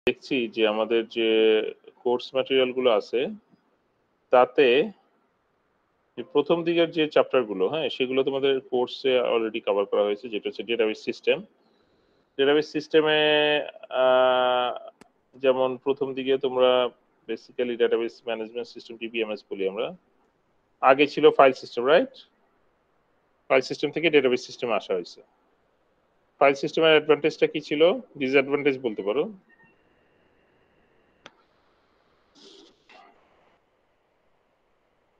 দেখছি যে আমাদের যে কোর্স ম্যাটেরিয়াল গুলো আছে তাতে প্রথম দিকের যে চ্যাপ্টার গুলো, হ্যাঁ, সেগুলো তোমাদের কোর্সে অলরেডি কভার করা হয়েছে, যেটা হচ্ছে ডেটাবেস সিস্টেম। ডেটাবেস সিস্টেমে যেমন প্রথম দিকে তোমরা basically database management system DBMS বলি আমরা। আগে ছিল file system, right? File system থেকে ডেটাবেস সিস্টেমে আসা হয়েছে। ফাইল সিস্টেমের অ্যাডভান্টেজটা কি ছিল, ডিসঅ্যাডভান্টেজ বলতে পারো?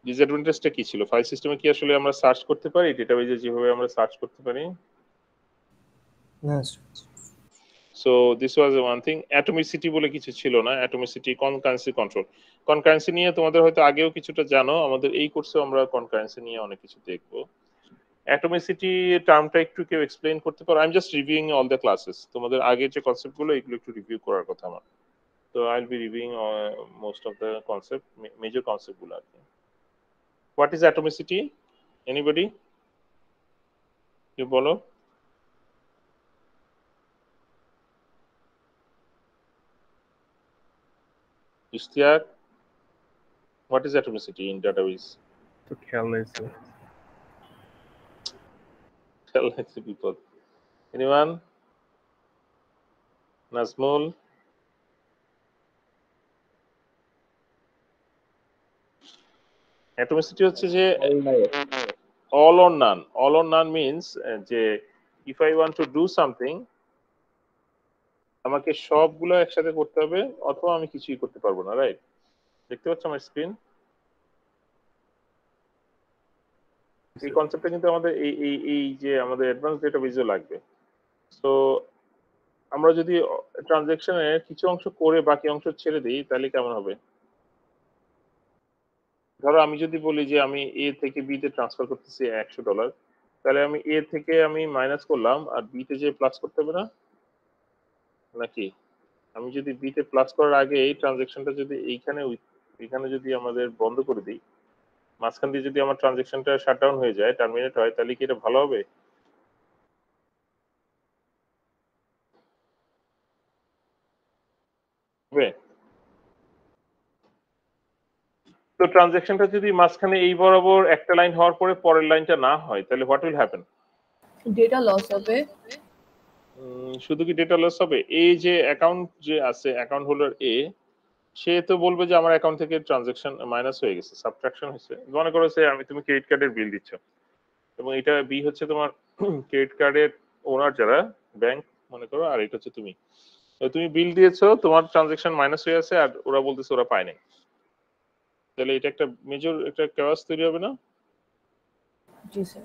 ডিসঅ্যাডভান্টেজটা কি ছিল? ফাইল সিস্টেমে কি আসলে আমরা সার্চ করতে পারি ডেটাবেজে যেভাবে আমরা সার্চ করতে পারি? না। So this was one thing. Atomicity বলে কিছু ছিল না। অ্যাটমিসিটি, কনকারেন্সি কন্ট্রোল। কনকারেন্সি নিয়ে তোমাদের হয়তো আগেও কিছুটা জানো, আমাদের এই কোর্সেও আমরা কনকারেন্সি নিয়ে অনেক কিছু দেখবো। অ্যাটমিসিটি টার্মটা একটু কেউ এক্সপ্লেইন করতে পারো? I am just reviewing all the classes. তোমাদের আগের যে কনসেপ্টগুলো এগুলো একটু রিভিউ করার কথা আমার। তো I will be reviewing most of the concept, major কনসেপ্টগুলো আর কি। What is atomicity? এনিবডি? কেউ বলো। Ishtiaq, what is atomicity in database? তো খেয়াল নাই sir. Tell us people. Anyone? Nazmul? Atomicity হচ্ছে যে all or none. All or none means যে if I want to do something, আমাকে সবগুলো একসাথে করতে হবে অথবা আমি কিছুই করতে পারবো না, রাইট? দেখতে পাচ্ছ আমার স্ক্রিন? এই কনসেপ্টটা কিন্তু আমাদের এই যে আমাদের অ্যাডভান্স ডেটাবেজে লাগবে। সো আমরা যদি ট্রানজাকশনের কিছু অংশ করে বাকি অংশ ছেড়ে দিই তাহলে কেমন হবে? ধরো আমি যদি বলি যে আমি এ থেকে বি তে ট্রান্সফার করতেছি $100, তাহলে আমি এ থেকে আমি মাইনাস করলাম আর বি তে যে প্লাস করতে হবে না নাকি? আমি যদি বি তে প্লাস করার আগে এই ট্রানজাকশনটা যদি এইখানে যদি আমাদের বন্ধ করে দিই, মাঝখান দিয়ে যদি আমার ট্রানজাকশনটা শাটডাউন হয়ে যায়, টার্মিনেট হয়, তাহলে কি এটা ভালো হবে? হবে? তো ট্রানজাকশনটা যদি মাঝখানে এই বরাবর একটা লাইন হওয়ার পরে পরের লাইনটা না হয় তাহলে what will happen? Data loss হবে। শুধু কি ডেটা লস হবে? এই যে অ্যাকাউন্ট যে আছে, অ্যাকাউন্ট হোল্ডার এ, সে তো বলবে যে আমার অ্যাকাউন্ট থেকে ট্রানজাকশন মাইনাস হয়ে গেছে, সাবট্রাকশন হয়েছে। মনে করো যে তুমি ক্রেডিট কার্ডের বিল দিচ্ছ এবং এটা বি হচ্ছে তোমার ক্রেডিট কার্ডের ওনার যারা ব্যাংক মনে করো, আর এটা হচ্ছে তুমি। তুমি বিল দিয়েছো, তোমার ট্রানজাকশন মাইনাস হয়ে আছে আর ওরা বলতেছে ওরা পায় নাই, তাহলে এটা একটা মেজর একটা কেওয়াস তৈরি হবে না? জি স্যার।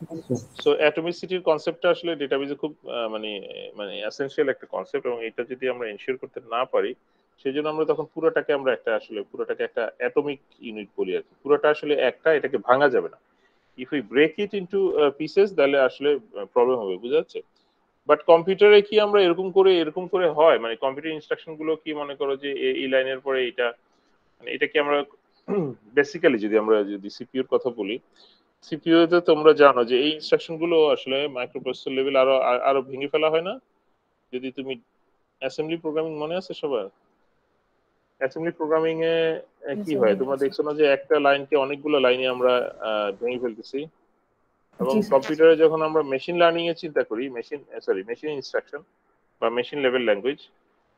সো অ্যাটমিসিটির কনসেপ্টটা আসলে ডেটাবেজে খুব মানে মানে এসেনশিয়াল একটা কনসেপ্ট, এবং এটা যদি আমরা এনশিওর করতে না পারি সেজন্য আমরা তখন পুরোটাকে একটা অ্যাটমিক ইউনিট বলি আর কি। পুরোটা আসলে একটা, এটাকে ভাঙা যাবে না। If we break it into pieces তাহলে আসলে প্রবলেম হবে, বুঝা যাচ্ছে? বাট কম্পিউটারে কি আমরা এরকম করে হয়, মানে কম্পিউটার ইনস্ট্রাকশন গুলো কি মনে করো যে এই লাইনের পরে এটা, মানে এটা কি আমরা বেসিক্যালি যদি সিপিইউর কথা বলি, সিপিইউ তে তোমরা জানো যে এই ইনস্ট্রাকশন গুলো আসলে মাইক্রোপ্রসেসর লেভেল আরো ভেঙে ফেলা হয় না? যদি তুমি অ্যাসেম্বলি প্রোগ্রামিং মনে আছে সবার? অ্যাসেম্বলি প্রোগ্রামিং এ কি হয়, তোমরা দেখছো না যে একটা লাইনকে অনেকগুলো লাইনে আমরা ভেঙে ফেলতেছি? এবং কম্পিউটারে যখন আমরা মেশিন লার্নিং এ চিন্তা করি, মেশিন ইনস্ট্রাকশন বা মেশিন লেভেল ল্যাঙ্গুয়েজ,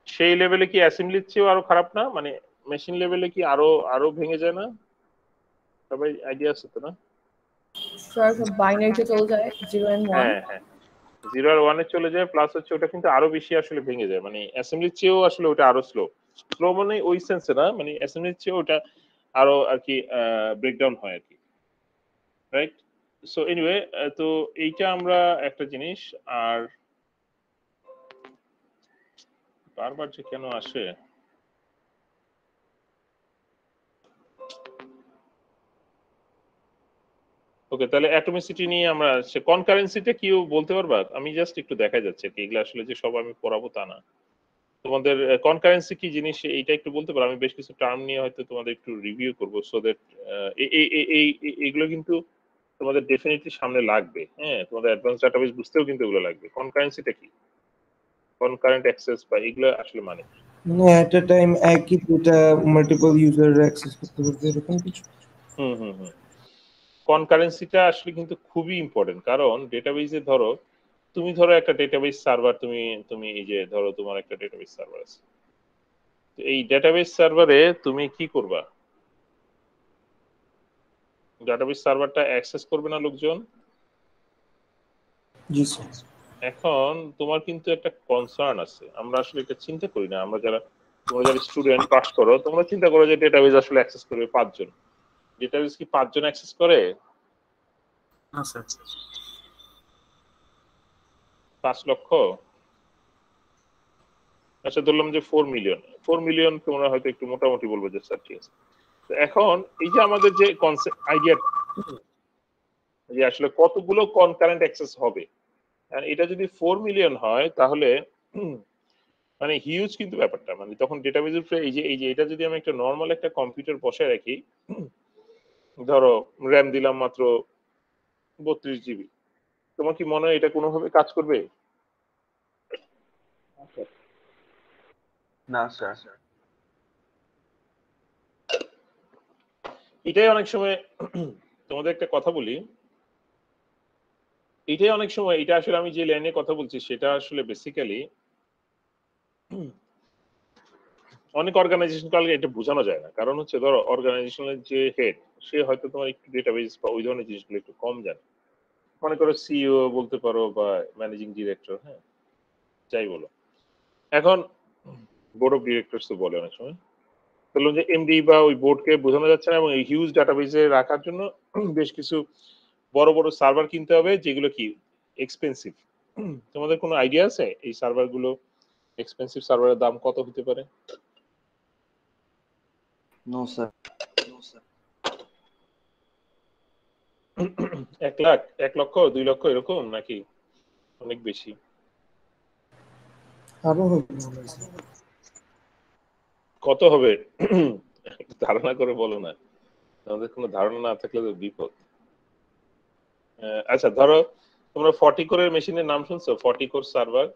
সেই লেভেলে কি অ্যাসেম্বলির চেয়েও আরো খারাপ না? মানে মেশিন লেভেলে কি আরো ভেঙে যায় না? সবাই আইডিয়া আছে তো না? স্যার বাইনারিতে চলে যায় 0 and 1। হ্যাঁ হ্যাঁ, 0 আর 1 এ চলে যায়, প্লাস হচ্ছে ওটা কিন্তু আরো বেশি আসলে ভেঙে যায়, মানে অ্যাসেম্বলির চেয়েও আসলে ওটা আরো স্লো মানে ওই সেন্সে না, মানে অ্যাসেম্বলির চেয়েও ওটা আরো আর কি ব্রেকডাউন হয় আর কি, রাইট? সো এনিওয়ে, তো এইটা আমরা একটা জিনিস। আর বারবার যে কেন আসে, ওকে, তাহলে অ্যাটমিসিটি নিয়ে আমরা কনকারেন্সিটা কি বলতে পারবা? আমি জাস্ট একটু দেখা যাচ্ছে কি, এগুলো আসলে যে সব আমি পড়াবো তা না। তোমাদের কনকারেন্সি কি জিনিস এইটা একটু বলতে পারো? আমি বেশ কিছু টার্ম নিয়ে হয়তো তোমাদের একটু রিভিউ করব, সো দ্যাট এইগুলো কিন্তু তোমাদের ডেফিনেটলি সামনে লাগবে। হ্যাঁ, তোমাদের অ্যাডভান্স ডাটাবেস বুঝতেও কিন্তু এগুলো লাগবে। কনকারেন্সিটা কি, কনকারেন্ট অ্যাক্সেস বা এগুলো আসলে মানে মানে এট এ টাইম একই ডেটা মাল্টিপল ইউজার অ্যাক্সেস করতে পারবে এরকম কিছু। হুম হুম হুম কনকারেন্সিটা আসলে কিন্তু খুবই ইম্পর্টেন্ট, কারণ ডেটাবেজে ধরো তুমি ধরো একটা ডেটাবেস সার্ভার, তুমি তুমি এই যে ধরো তোমার একটা ডেটাবেস সার্ভার আছে, তো এই ডেটাবেস সার্ভারে তুমি কি করবা? ডেটাবেস সার্ভারটা অ্যাক্সেস করবে না লোকজন। জি স্যার। এখন তোমার কিন্তু একটা কনসার্ন আছে, আমরা আসলে এটা চিন্তা করি না। আমরা যারা, তোমরা যারা স্টুডেন্ট পাস করো, তোমরা চিন্তা করো যে ডেটাবেস আসলে অ্যাক্সেস করবে 5 জন। ডেটাবেস কি 5 জন অ্যাক্সেস করে? না স্যার। 5 লক্ষ? আচ্ছা ধরলাম যে 4 মিলিয়ন। 4 মিলিয়ন তোমরা হয়তো একটু মোটামুটি বলবে যে স্যার ঠিক আছে। তো এখন এই যে আমাদের যে কনসেপ্ট আইডিয়া, যে আসলে কতগুলো কনকারেন্ট অ্যাক্সেস হবে, আর এটা যদি 4 মিলিয়ন হয় তাহলে মানে হিউজ কিন্তু ব্যাপারটা। মানে তখন ডেটাবেজের উপরে এই যে এটা যদি আমি একটা নর্মাল একটা কম্পিউটার বসায় রাখি, ধরো র্যাম দিলাম মাত্র 32 জিবি, তোমার কি মনে হয় এটা কোনোভাবে কাজ করবে? না স্যার। এটাই অনেক সময় তোমাদের একটা কথা বলি, এটাই অনেক সময়, এটা আসলে আমি যে লাইনে কথা বলছি সেটা আসলে বেসিক্যালি অনেক অর্গানাইজেশন কালকে এটা বোঝানো যায় না। কারণ হচ্ছে ধরো অর্গানাইজেশনের যে হেড, সে হয়তো তোমার একটু ডেটাবেস বা ওই ধরনের জিনিসগুলো একটু কম জানে। মনে করো সিইও বলতে পারো বা ম্যানেজিং ডিরেক্টর, হ্যাঁ যাই বলো। এখন বোর্ড অফ ডিরেক্টরস তো বলে অনেক সময়, বললাম যে এমডি বা ওই বোর্ডকে বোঝানো যাচ্ছে না, এবং এই হিউজ ডাটাবেসে রাখার জন্য বেশ কিছু বড় বড় সার্ভার কিনতে হবে, যেগুলো কি এক্সপেন্সিভ। তোমাদের কোনো আইডিয়া আছে এই সার্ভারগুলো, এক্সপেন্সিভ সার্ভারের দাম কত হতে পারে? No sir. 1 লাখ, 1 লক্ষ, 2 লক্ষ এরকম, নাকি অনেক বেশি? আরো হবে মনে হয় স্যার। কত হবে ধারণা করে বলো না, আমাদের কোনো ধারণা না থাকলে তো বিপদ। আচ্ছা ধরো তোমরা 40 কোরের মেশিনের নাম শুনছো? 40 কোর সার্ভার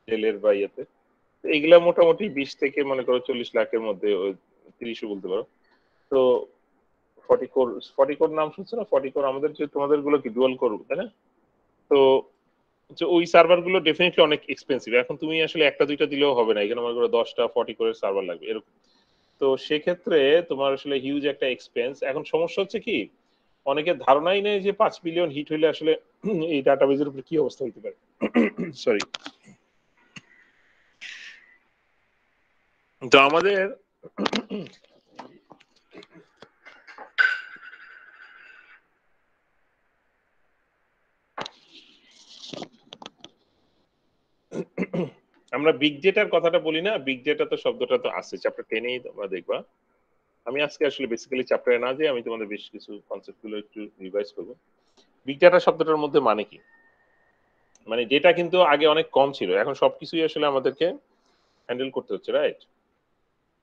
ডেলের বা ইয়েতে, তো এগুলা মোটামুটি 20 থেকে মনে করো 40 লাখের মধ্যে, 30ও বলতে পারো। তো 40 কোর, 40 কোর নাম শুনছো না? 40 কোর আমাদের যে, তোমাদের গুলো কি ডুয়াল কোর তাই না? তো যে ওই সার্ভার গুলো ডেফিনেটলি অনেক এক্সপেন্সিভ। এখন তুমি আসলে একটা দুইটা দিলেও হবে না, এখানে মনে করো 10টা 40 কোরের সার্ভার লাগবে এরকম। তো সেক্ষেত্রে তোমার আসলে হিউজ একটা এক্সপেন্স। এখন সমস্যা হচ্ছে কি, অনেকের ধারণাই নেই যে 5 মিলিয়ন হিট হইলে আসলে এই ডাটাবেজের উপর কি অবস্থা হতে পারে। সরি। তো আমাদের আমরা বিগ ডেটার কথাটা বলি না, বিগ ডেটা তো শব্দটা তো আছে চ্যাপ্টার 10-এই, তোমরা দেখবা। আমি আজকে আসলে বেসিক্যালি চ্যাপ্টারে না যে আমি তোমাদের বেশ কিছু কনসেপ্ট গুলো একটু রিভাইজ করবো। বিগ ডেটা শব্দটার মধ্যে মানে কি, মানে ডেটা কিন্তু আগে অনেক কম ছিল, এখন সবকিছুই আসলে আমাদেরকে হ্যান্ডেল করতে হচ্ছে, রাইট?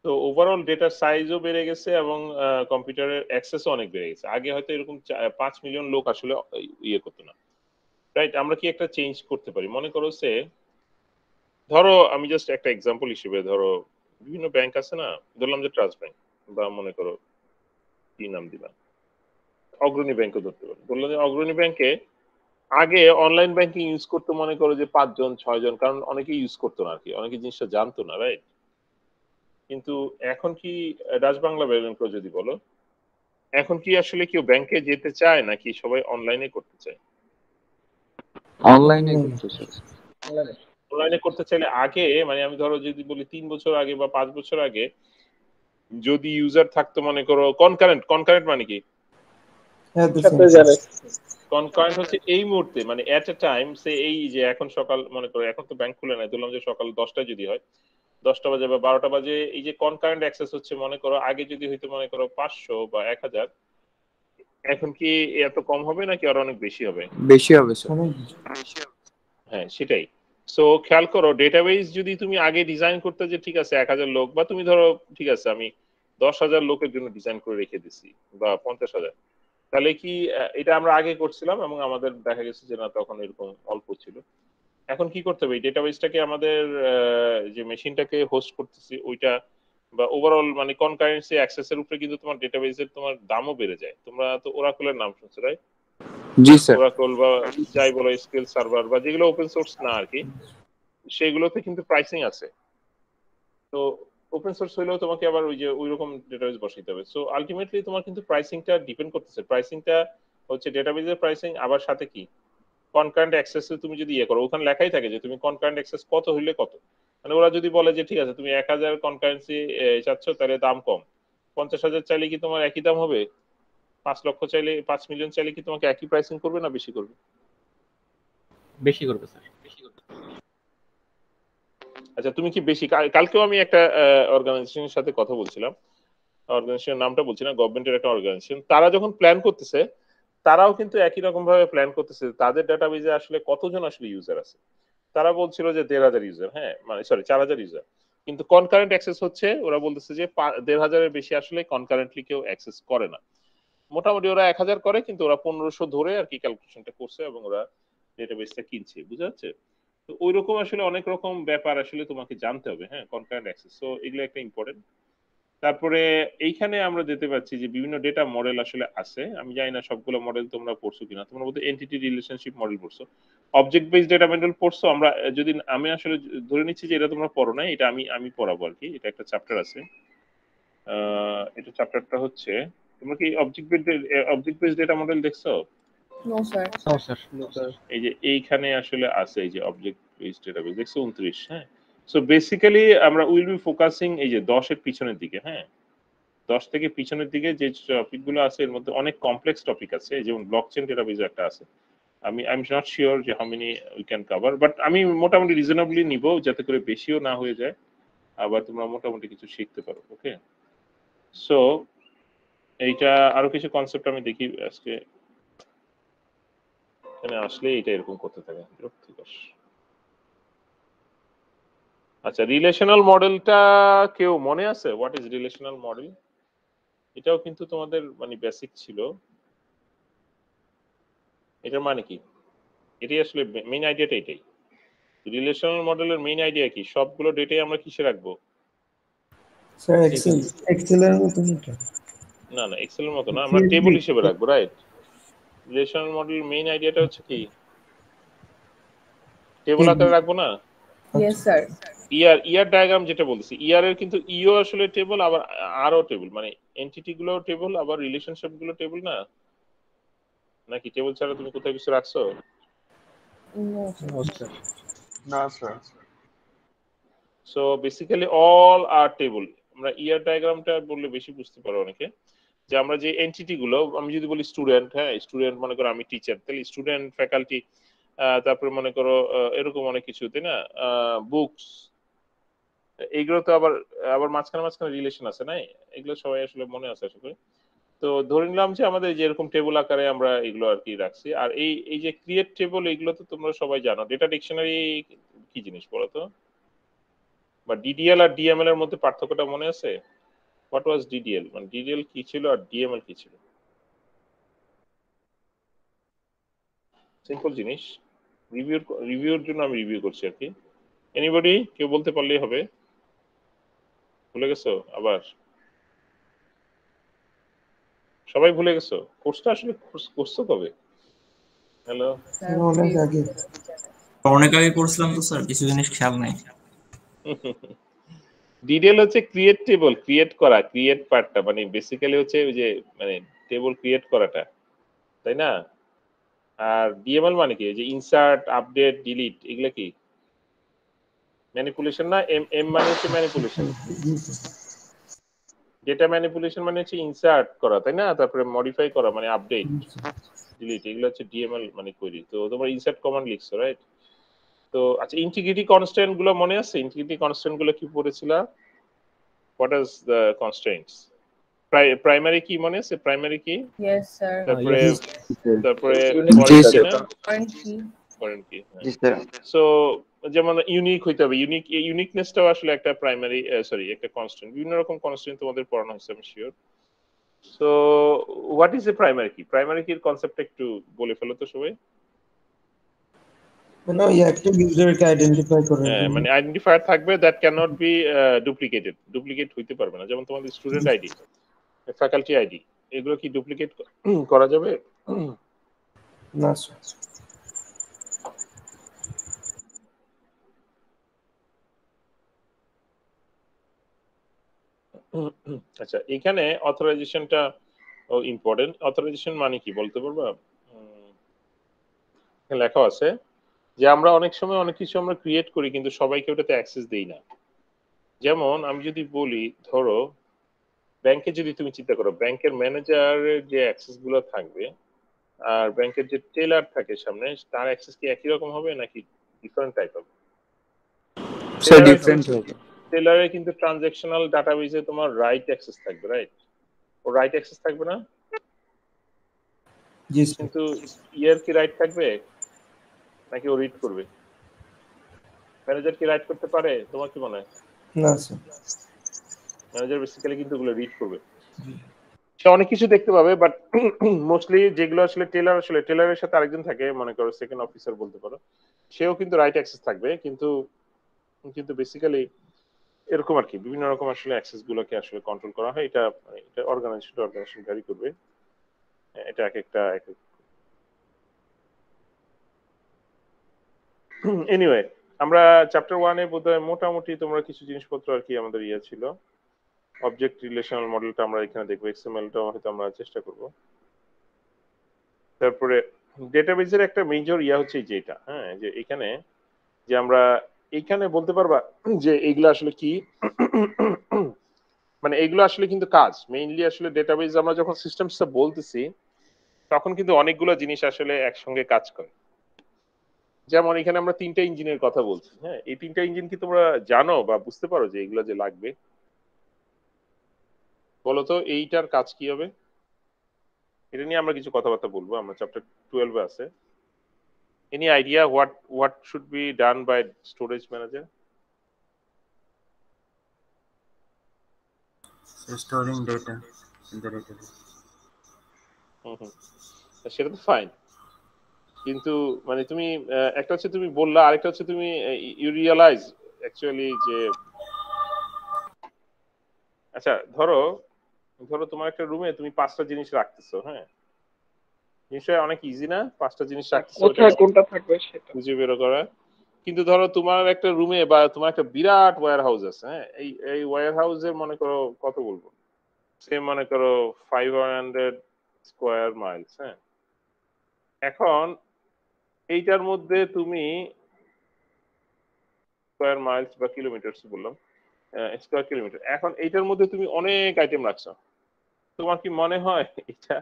তো ওভারঅল ডেটার সাইজও বেড়ে গেছে এবং কম্পিউটারের অ্যাক্সেসও অনেক বেড়ে গেছে। আগে হয়তো এরকম 5 মিলিয়ন লোক আসলে ইয়ে করতো না, রাইট? আমরা কি একটা চেঞ্জ করতে পারি? মনে করো সে, ধরো আমি জাস্ট একটা এক্সাম্পল হিসেবে, ধরো বিভিন্ন ব্যাংক আছে না, ধরলাম যে ট্রাস্ট ব্যাংক, বা মনে করো কি নাম দিলাম, অগ্রণী ব্যাংকও ধরতে পারো। বললাম যে অগ্রণী ব্যাংকে আগে অনলাইন ব্যাংকিং ইউজ করতো মনে করো যে 5 জন 6 জন, কারণ অনেকেই ইউজ করতো না আর কি, অনেকে জিনিসটা জানতো না, রাইট? কিন্তু এখন কি ডাচ বাংলা ব্যাংকও যদি বলো, এখন কি আসলে কেউ ব্যাংকে যেতে চায় নাকি সবাই অনলাইনে করতে চায়? অনলাইনে না, করতে স্যার। অনলাইনে করতে চাইলে আগে, মানে আমি ধরো যদি বলি 3 বছর আগে বা 5 বছর আগে, যদি ইউজার থাকতো মনে করো কনকারেন্ট, কনকারেন্ট মানে কি? হ্যাঁ দ্য সেম টাইম। কনকারেন্ট হচ্ছে এই মুহূর্তে, মানে এট এ টাইম সে, এই যে এখন সকাল মনে করো, এখন তো ব্যাংক খুলে নাই, ধরলাম যে সকাল 10টায় যদি হয়, 10টা বাজে বা 12টা বাজে, এই যে কনকারেন্ট অ্যাক্সেস হচ্ছে মনে করো, আগে যদি হয়তো মনে করো 500 বা 1000, এখন কি এত কম হবে নাকি আরো অনেক বেশি হবে? বেশি হবে স্যার। অনেক বেশি। হ্যাঁ সেটাই। সো খেয়াল করো, ডেটাবেস যদি তুমি আগে ডিজাইন করতে যে ঠিক আছে 1000 লোক, বা তুমি ধরো ঠিক আছে আমি 10,000 লোকের জন্য ডিজাইন করে রেখে দিছি, বা 50,000, তাহলে কি এটা আমরা আগে করছিলাম এবং আমাদের দেখা গেছে যে না তখন এরকম অল্প ছিল। এখন কি করতে হবে, এই ডেটাবেসটাকে আমাদের যে মেশিনটাকে হোস্ট করতেছি ওইটা বা ওভারঅল মানে কনকারেন্সি অ্যাক্সেসের উপরে কিন্তু তোমার ডেটাবেসের তোমার দামও বেড়ে যায়। তোমরা তো ওরাকলের নাম শুনছো, রাইট? জি স্যার। ওরাকল বা যাই বলো এসকিউএল সার্ভার বা যেগুলো ওপেন সোর্স না আর কি, সেগুলোতে কিন্তু প্রাইসিং আছে। তো ওপেন সোর্স হইলেও তোমাকে আবার ওই যে ওই রকম ডেটাবেস বসাইতে হবে। সো আলটিমেটলি তোমার কিন্তু প্রাইসিংটা ডিপেন্ড করতেছে। প্রাইসিংটা হচ্ছে ডেটাবেসের প্রাইসিং, আবার সাথে কি কনকারেন্ট অ্যাক্সেস তুমি যদি ইয়ে করো, ওখানে লেখাই থাকে যে তুমি কনকারেন্ট অ্যাক্সেস কত হইলে কত। মানে ওরা যদি বলে যে ঠিক আছে তুমি 1000 কনকারেন্সি চাচ্ছ তাহলে দাম কম, 50,000 চাইলে কি তোমার একই দাম হবে? 5 লক্ষ চাইলে, 5 মিলিয়ন চাইলে কি তোমাকে একই প্রাইসিং করবে না বেশি করবে? বেশি করবে স্যার। আচ্ছা তুমি কি বেশি, কালকেও আমি একটা অর্গানাইজেশনের সাথে কথা বলছিলাম, অর্গানাইজেশনের নামটা বলছি না, গভর্নমেন্টের একটা অর্গানাইজেশন। তারা যখন প্ল্যান করতেছে তারাও কিন্তু একই রকম ভাবে প্ল্যান করতেছে তাদের ডাটাবেজে আসলে কতজন আসলে ইউজার আছে। তারা বলছিল যে 1,500 ইউজার, হ্যাঁ মানে সরি 4,000 ইউজার, কিন্তু কনকারেন্ট অ্যাক্সেস হচ্ছে ওরা বলতেছে যে 1,500-এর বেশি আসলে কনকারেন্টলি কেউ অ্যাক্সেস করে না। মোটামুটি ওরা 1,000 করে, কিন্তু ওরা 1,500 ধরে আর কি ক্যালকুলেশনটা করছে এবং ওরা ডেটাবেসটা কিনছে, বুঝা যাচ্ছে? তো ওই রকম আসলে অনেক রকম ব্যাপার আসলে তোমাকে জানতে হবে, হ্যাঁ, কনকারেন্ট অ্যাক্সেস, তো এগুলো একটা ইম্পর্টেন্ট। তারপরে এইখানে আমরা দেখতে পাচ্ছি যে বিভিন্ন ডেটা মডেল আসলে আছে। আমি জানি না সবগুলো মডেল তোমরা পড়ছো কিনা, তোমরা বোধহয় এন্টিটি রিলেশনশিপ মডেল পড়ছো, অবজেক্ট বেসড ডেটা মডেল পড়ছো। আমরা যদি আমি আসলে ধরে নিচ্ছি যে এটা তোমরা পড়ো না, এটা আমি আমি পড়াবো আর কি, এটা একটা চ্যাপ্টার আছে। এটা চ্যাপ্টারটা হচ্ছে, তোমরা কি অবজেক্ট বেসড ডেটা মডেল দেখছো? No sir. No sir. এই যে এইখানে আসলে আছে এই যে অবজেক্ট বেসড ডেটাবেস দেখছো 29, হ্যাঁ। সো বেসিক্যালি আমরা উইল বি ফোকাসিং এই যে 10 এর পিছনের দিকে, হ্যাঁ, 10 থেকে পিছনের দিকে যে টপিকগুলো আছে এর মধ্যে অনেক কমপ্লেক্স টপিক আছে, যেমন ব্লকচেন ডেটাবেস একটা আছে। আই এম নট শিওর যে how many we can cover, but আমি মোটামুটি রিজনেবলি নিব যাতে করে বেশিও না হয়ে যায়, আবার তোমরা মোটামুটি কিছু শিখতে পারো। ওকে, সো এইটা আরো কিছু কনসেপ্ট আমি দেখি আজকে এখানে আসলে এটা এরকম করতে থাকে বিরক্তিকর। আচ্ছা, রিলেশনাল মডেলটা কেউ মনে আছে? What is relational model? এটাও কিন্তু তোমাদের মানে বেসিক ছিল। এটার মানে কি? এটাই আসলে মেইন আইডিয়াটা এটাই। রিলেশনাল মডেলের মেইন আইডিয়া কি? সবগুলো ডেটাই আমরা কিসে রাখবো? স্যার এক্সেলের মতো এটা? না না, এক্সেলের মতো না, আমরা টেবিল হিসেবে রাখবো, রাইট? রিলেশনাল মডেলের মেইন আইডিয়াটা হচ্ছে কি, টেবিল আকারে রাখবো না? Yes sir. ইয়ার ডায়াগ্রাম যেটা বলতেছি, ইয়ার এর কিন্তু ইও আসলে টেবিল, আবার আরও টেবিল, মানে এন্টিটি গুলো টেবিল, আবার রিলেশনশিপ গুলো টেবিল না? নাকি টেবিল ছাড়া তুমি কোথায় কিছু রাখছো? No sir. না sir. So basically all are table. আমরা ইয়ার ডায়াগ্রামটা বললে বেশি বুঝতে পারো অনেকে, যে আমরা যে এন্টিটি গুলো, আমি যদি বলি স্টুডেন্ট, হ্যাঁ স্টুডেন্ট মনে করো আমি টিচার, তাহলে স্টুডেন্ট, ফ্যাকাল্টি, তারপরে মনে করো এরকম অনেক কিছু, তাই না, বুকস, এইগুলো তো আবার আবার মাঝখানে মাঝখানে রিলেশন আছে, নাই? এগুলো সবাই আসলে মনে আছে আশা করি। তো ধরে নিলাম যে আমাদের যে এরকম টেবিল আকারে আমরা এগুলো আর কি রাখছি। আর এই এই যে ক্রিয়েট টেবিল, এগুলো তো তোমরা সবাই জানো। ডেটা ডিকশনারি কি জিনিস বলো তো? বা ডিডিএল আর ডিএমএল এর মধ্যে পার্থক্যটা মনে আছে? হোয়াট ওয়াজ ডিডিএল, মানে ডিডিএল কি ছিল আর ডিএমএল কি ছিল? সিম্পল জিনিস, রিভিউর জন্য আমি রিভিউ করছি আর কি। এনিবডি, কেউ বলতে পারলেই হবে। ভুলে গেছো আবার? সবাই ভুলে গেছো? কোর্সটা আসলে করছো কবে? হ্যালো, অনেক আগে। অনেক আগে করছিলাম তো স্যার, কিছু জিনিস খেয়াল নাই। ডিটেল হচ্ছে ক্রিয়েট টেবল, ক্রিয়েট করা, ক্রিয়েট পার্টটা মানে বেসিক্যালি হচ্ছে ওই যে মানে টেবল ক্রিয়েট করাটা, তাই না? আর ডিএমএল মানে কি, যে ইনসার্ট, আপডেট, ডিলিট, এগুলো কি ম্যানিপুলেশন না? এম এম মানে হচ্ছে ম্যানিপুলেশন। ডেটা ম্যানিপুলেশন মানে হচ্ছে ইনসার্ট করা, তাই না? তারপরে মডিফাই করা মানে আপডেট, ডিলিট, এগুলো হচ্ছে ডিএমএল মানে কোয়েরি। তো তোমরা ইনসার্ট কমান্ড লিখছো, রাইট? তো আচ্ছা, ইন্টিগ্রিটি কনস্ট্যান্ট গুলো মনে আছে? ইন্টিগ্রিটি কনস্ট্যান্ট গুলো কি পড়েছিলা? What is the constants? Primary কি মনে আছে? প্রাইমারি কি? Yes sir. তারপরে তারপরে জি স্যার। কারেন্ট কি? ফরেন কি? জি স্যার। সো যেমন ইউনিক হইতে হবে, ইউনিকনেসটাও আসলে একটা প্রাইমারি, সরি একটা কনস্ট্যান্ট। বিভিন্ন রকম কনস্ট্যান্ট তোমাদের পড়ানো হয়েছে আমি sure. So what is a primary কি? প্রাইমারি কির কনসেপ্টটা একটু বলে ফেলো তো সবাই। মানে ওই একটা ইউজারকে আইডেন্টিফাই করার হ্যাঁ, জন্য। মানে আইডেন্টিফায়ার থাকবে that can not be duplicated, duplicate হইতে পারবে না। যেমন তোমাদের স্টুডেন্ট আইডি, ফ্যাকাল্টি আইডি, এগুলো কি ডুপ্লিকেট করা যাবে? না স্যার। আচ্ছা, এখানে অথরাইজেশনটা ইম্পর্টেন্ট। অথরাইজেশন মানে কি বলতে পারবা? এখানে লেখা আছে যে আমরা অনেক সময় অনেক কিছু আমরা ক্রিয়েট করি কিন্তু সবাইকে ওটাতে অ্যাক্সেস দেই না। যেমন আমি যদি বলি, ধরো ব্যাংকে যদি তুমি চিন্তা করো, ব্যাংকের ম্যানেজারের যে অ্যাক্সেস গুলো থাকবে আর ব্যাংকের যে টেলার থাকে সামনে, তার অ্যাক্সেস কি একই রকম হবে নাকি ডিফারেন্ট টাইপ হবে? স্যার ডিফারেন্ট হবে। টেলারে কিন্তু ট্রানজ্যাকশনাল ডাটাবেজে তোমার রাইট অ্যাক্সেস থাকবে, রাইট? ও রাইট অ্যাক্সেস থাকবে না? জি স্যার। কিন্তু ইয়ার কি রাইট থাকবে নাকি ও রিড করবে? ম্যানেজার কি রাইট করতে পারে? তোমার কি মনে হয়? না স্যার। ম্যানেজার বেসিক্যালি কিন্তু ওগুলো রিড করবে। সে অনেক কিছু দেখতে পাবে, বাট মোস্টলি যেগুলো আসলে টেলারের সাথে আরেকজন থাকে, মনে করো সেকেন্ড অফিসার বলতে পারো, সেও কিন্তু রাইট অ্যাক্সেস থাকবে, কিন্তু কিন্তু বেসিক্যালি এরকম আর কি বিভিন্ন রকম আসলে অ্যাক্সেস গুলোকে আসলে কন্ট্রোল করা হয়। এটা এটা অর্গানাইজেশন ভ্যারি করবে। এটা এক একটা এনিওয়ে, আমরা চ্যাপ্টার 1-এ বোধহয় মোটামুটি তোমরা কিছু জিনিসপত্র আর কি আমাদের ইয়ে ছিল। অবজেক্ট রিলেশনাল মডেলটা আমরা এখানে দেখবো, এক্সএমএলটা হয়তো আমরা চেষ্টা করব। তারপরে ডেটাবেজের একটা মেজর ইয়া হচ্ছে যে এটা, হ্যাঁ, যে এখানে যে আমরা এইখানে বলতে পারবা যে এইগুলো আসলে কি, মানে এইগুলো আসলে কিন্তু কাজ মেইনলি আসলে ডেটাবেজ আমরা যখন সিস্টেমসটা বলতেছি তখন কিন্তু অনেকগুলো জিনিস আসলে একসঙ্গে কাজ করে। যেমন এখানে আমরা 3টা ইঞ্জিনের কথা বলছি, হ্যাঁ, এই 3টা ইঞ্জিন কি তোমরা জানো বা বুঝতে পারো যে এগুলো যে লাগবে? বলতো এইটার কাজ কি হবে? এটা নিয়ে আমরা কিছু কথাবার্তা বলবো, আমরা চ্যাপ্টার 12-এ আছে। Any idea what should be done by storage manager? Storing data in the database. সেটা তো ফাইন, কিন্তু মানে তুমি একটা হচ্ছে তুমি বললা, আরেকটা হচ্ছে তুমি ইউ রিয়ালাইজ অ্যাকচুয়ালি যে আচ্ছা ধরো ধরো তোমার একটা রুমে তুমি 5টা জিনিস রাখতেছো, হ্যাঁ, নিশ্চয়ই অনেক ইজি না 5টা জিনিস রাখতেছো, কোথায় কোনটা থাকবে সেটা খুঁজে বের করা। কিন্তু ধরো তোমার একটা রুমে বা তোমার একটা বিরাট ওয়্যার হাউস আছে, হ্যাঁ, এই ওয়্যার হাউসের মনে করো কত বলবো, সে মনে করো 500 স্কোয়ার মাইলস, হ্যাঁ। এখন এইটার মধ্যে তুমি স্কোয়ার মাইলস বা কিলোমিটার বললাম, স্কোয়ার কিলোমিটার, এখন এইটার মধ্যে তুমি অনেক আইটেম রাখছো। তোমার কি মনে হয় এটা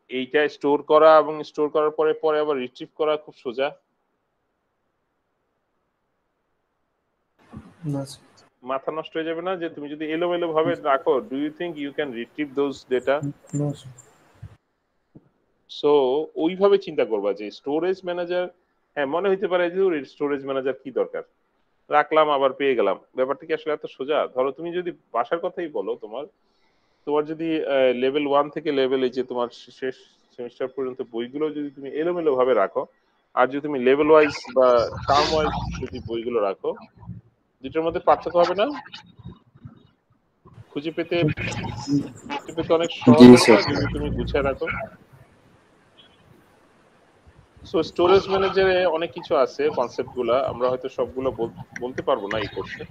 এইটা স্টোর করা এবং স্টোর করার পরে পরে আবার রিট্রিভ করা খুব সোজা? না স্যার। মাথা নষ্ট হয়ে যাবে না যে তুমি যদি এলোমেলো ভাবে রাখো? Do you think you can retrieve those data? না স্যার। সো ওইভাবে চিন্তা করবা যে স্টোরেজ ম্যানেজার, হ্যাঁ, মনে হইতে পারে যে স্টোরেজ ম্যানেজার কি দরকার, রাখলাম আবার পেয়ে গেলাম, ব্যাপারটা কি আসলে এত সোজা? ধরো তুমি যদি বাসার কথাই বলো, তোমার তোমার যদি লেভেল 1 থেকে লেভেল এই যে তোমার শেষ সেমিস্টার পর্যন্ত বইগুলো যদি তুমি এলোমেলো ভাবে রাখো, আর যদি তুমি লেভেল ওয়াইজ বা টার্ম ওয়াইজ যদি বইগুলো রাখো, দুটোর মধ্যে পার্থক্য হবে না? খুঁজে পেতে অনেক সহজ হবে না যদি তুমি গুছিয়ে রাখো? সো স্টোরেজ ম্যানেজারে অনেক কিছু আছে, কনসেপ্ট গুলা আমরা হয়তো সবগুলো বলতে পারবো না এই কোর্সে,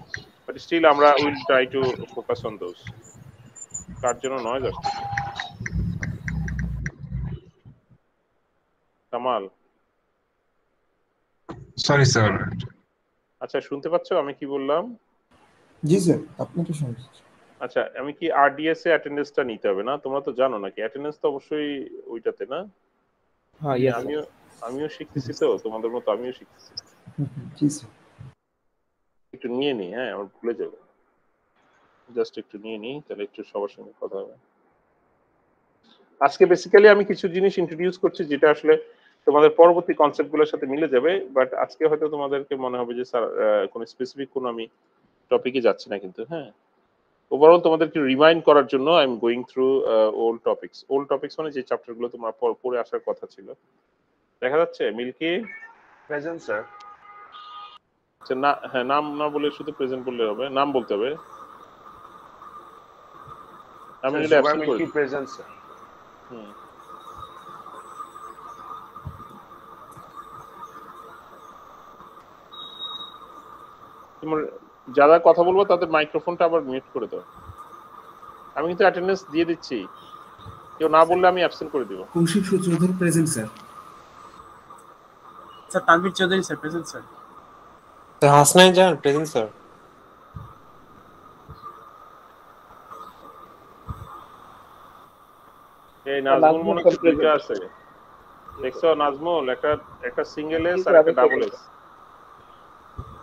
বাট স্টিল আমরা will try to focus on those. কার জন্য নয় আসছে? Kamal, sorry sir. আচ্ছা শুনতে পাচ্ছো আমি কি বললাম? জি স্যার, আপনি তো শুনছেন। আচ্ছা, আমি কি আরডিএস এ অ্যাটেন্ডেন্সটা নিতে হবে না? তোমরা তো জানো নাকি অ্যাটেন্ডেন্স তো অবশ্যই ওইটাতে না? হ্যাঁ, ইয়েস আমিও শিখতেছি, তো তোমাদের মতো আমিও শিখতেছি। জি স্যার। একটু নিয়ে নিই, হ্যাঁ, আমার ভুলে যাবে, জাস্ট একটু নিয়ে নিই, তাহলে একটু সবার সঙ্গে কথা হবে। আজকে বেসিক্যালি আমি কিছু জিনিস ইন্ট্রোডিউস করছি যেটা আসলে তোমাদের পরবর্তী কনসেপ্টগুলোর সাথে মিলে যাবে, বাট আজকে হয়তো তোমাদেরকে মনে হবে যে স্যার কোনো স্পেসিফিক কোনো আমি টপিকে যাচ্ছি না, কিন্তু হ্যাঁ, ওভারঅল তোমাদেরকে রিমাইন্ড করার জন্য I am going through old topics মানে যে চ্যাপ্টারগুলো তোমার পড়ে আসার কথা ছিল, দেখা যাচ্ছে মিল্কি? Present sir. আচ্ছা, না হ্যাঁ, নাম না বলে শুধু প্রেজেন্ট বললে হবে, নাম বলতে হবে। আমি এটা জুবাইর অ্যাবসেন্ট করে মিল্কি দিই। Present sir. হুম। তোমার যারা কথা বলবো তাদের মাইক্রোফোনটা আবার মিউট করে দাও। আমি কিন্তু অ্যাটেন্ডেন্স দিয়ে দিচ্ছি, কেউ না বললে আমি অ্যাবসেন্ট করে দিব। Koushik Sutradhar present sir. Sir Tanvir Chowdhury sir present sir. Hasnain Jahan present sir. এই নাজমুল মনে হয় দুইটা আছে, দেখছো নাজমুল? একটা সিঙ্গেল এস আর একটা ডাবল এস।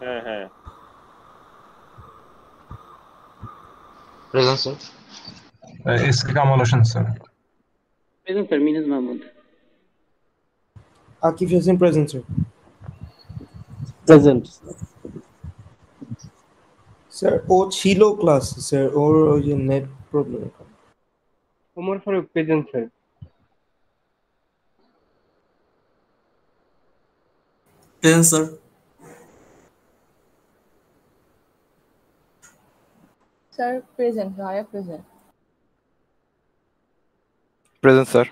হ্যাঁ হ্যাঁ present sir. S K Kamal Hossain sir. Present sir. Minaj Mahmud Akif Hossain present sir. Present sir ও ছিল ক্লাস স্যার, ওর ওই যে net problem. Omar Faruk present sir. Present sir. Sir present, Raya present. Present sir.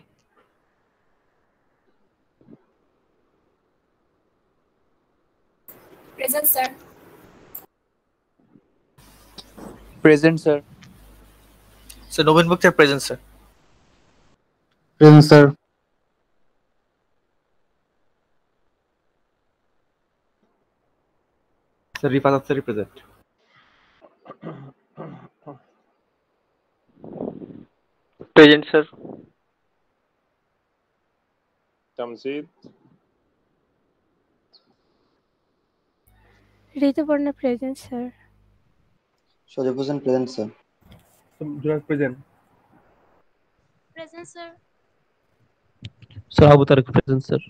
Present sir. Present sir. Sir Nabin Muktar present sir. Present sir. Sir Rifat Afsari present. Present sir. Tamjid? Rituparna present sir. Sajib Hossain present sir. Juraj present. Present sir. Sir Abu Tarek present sir.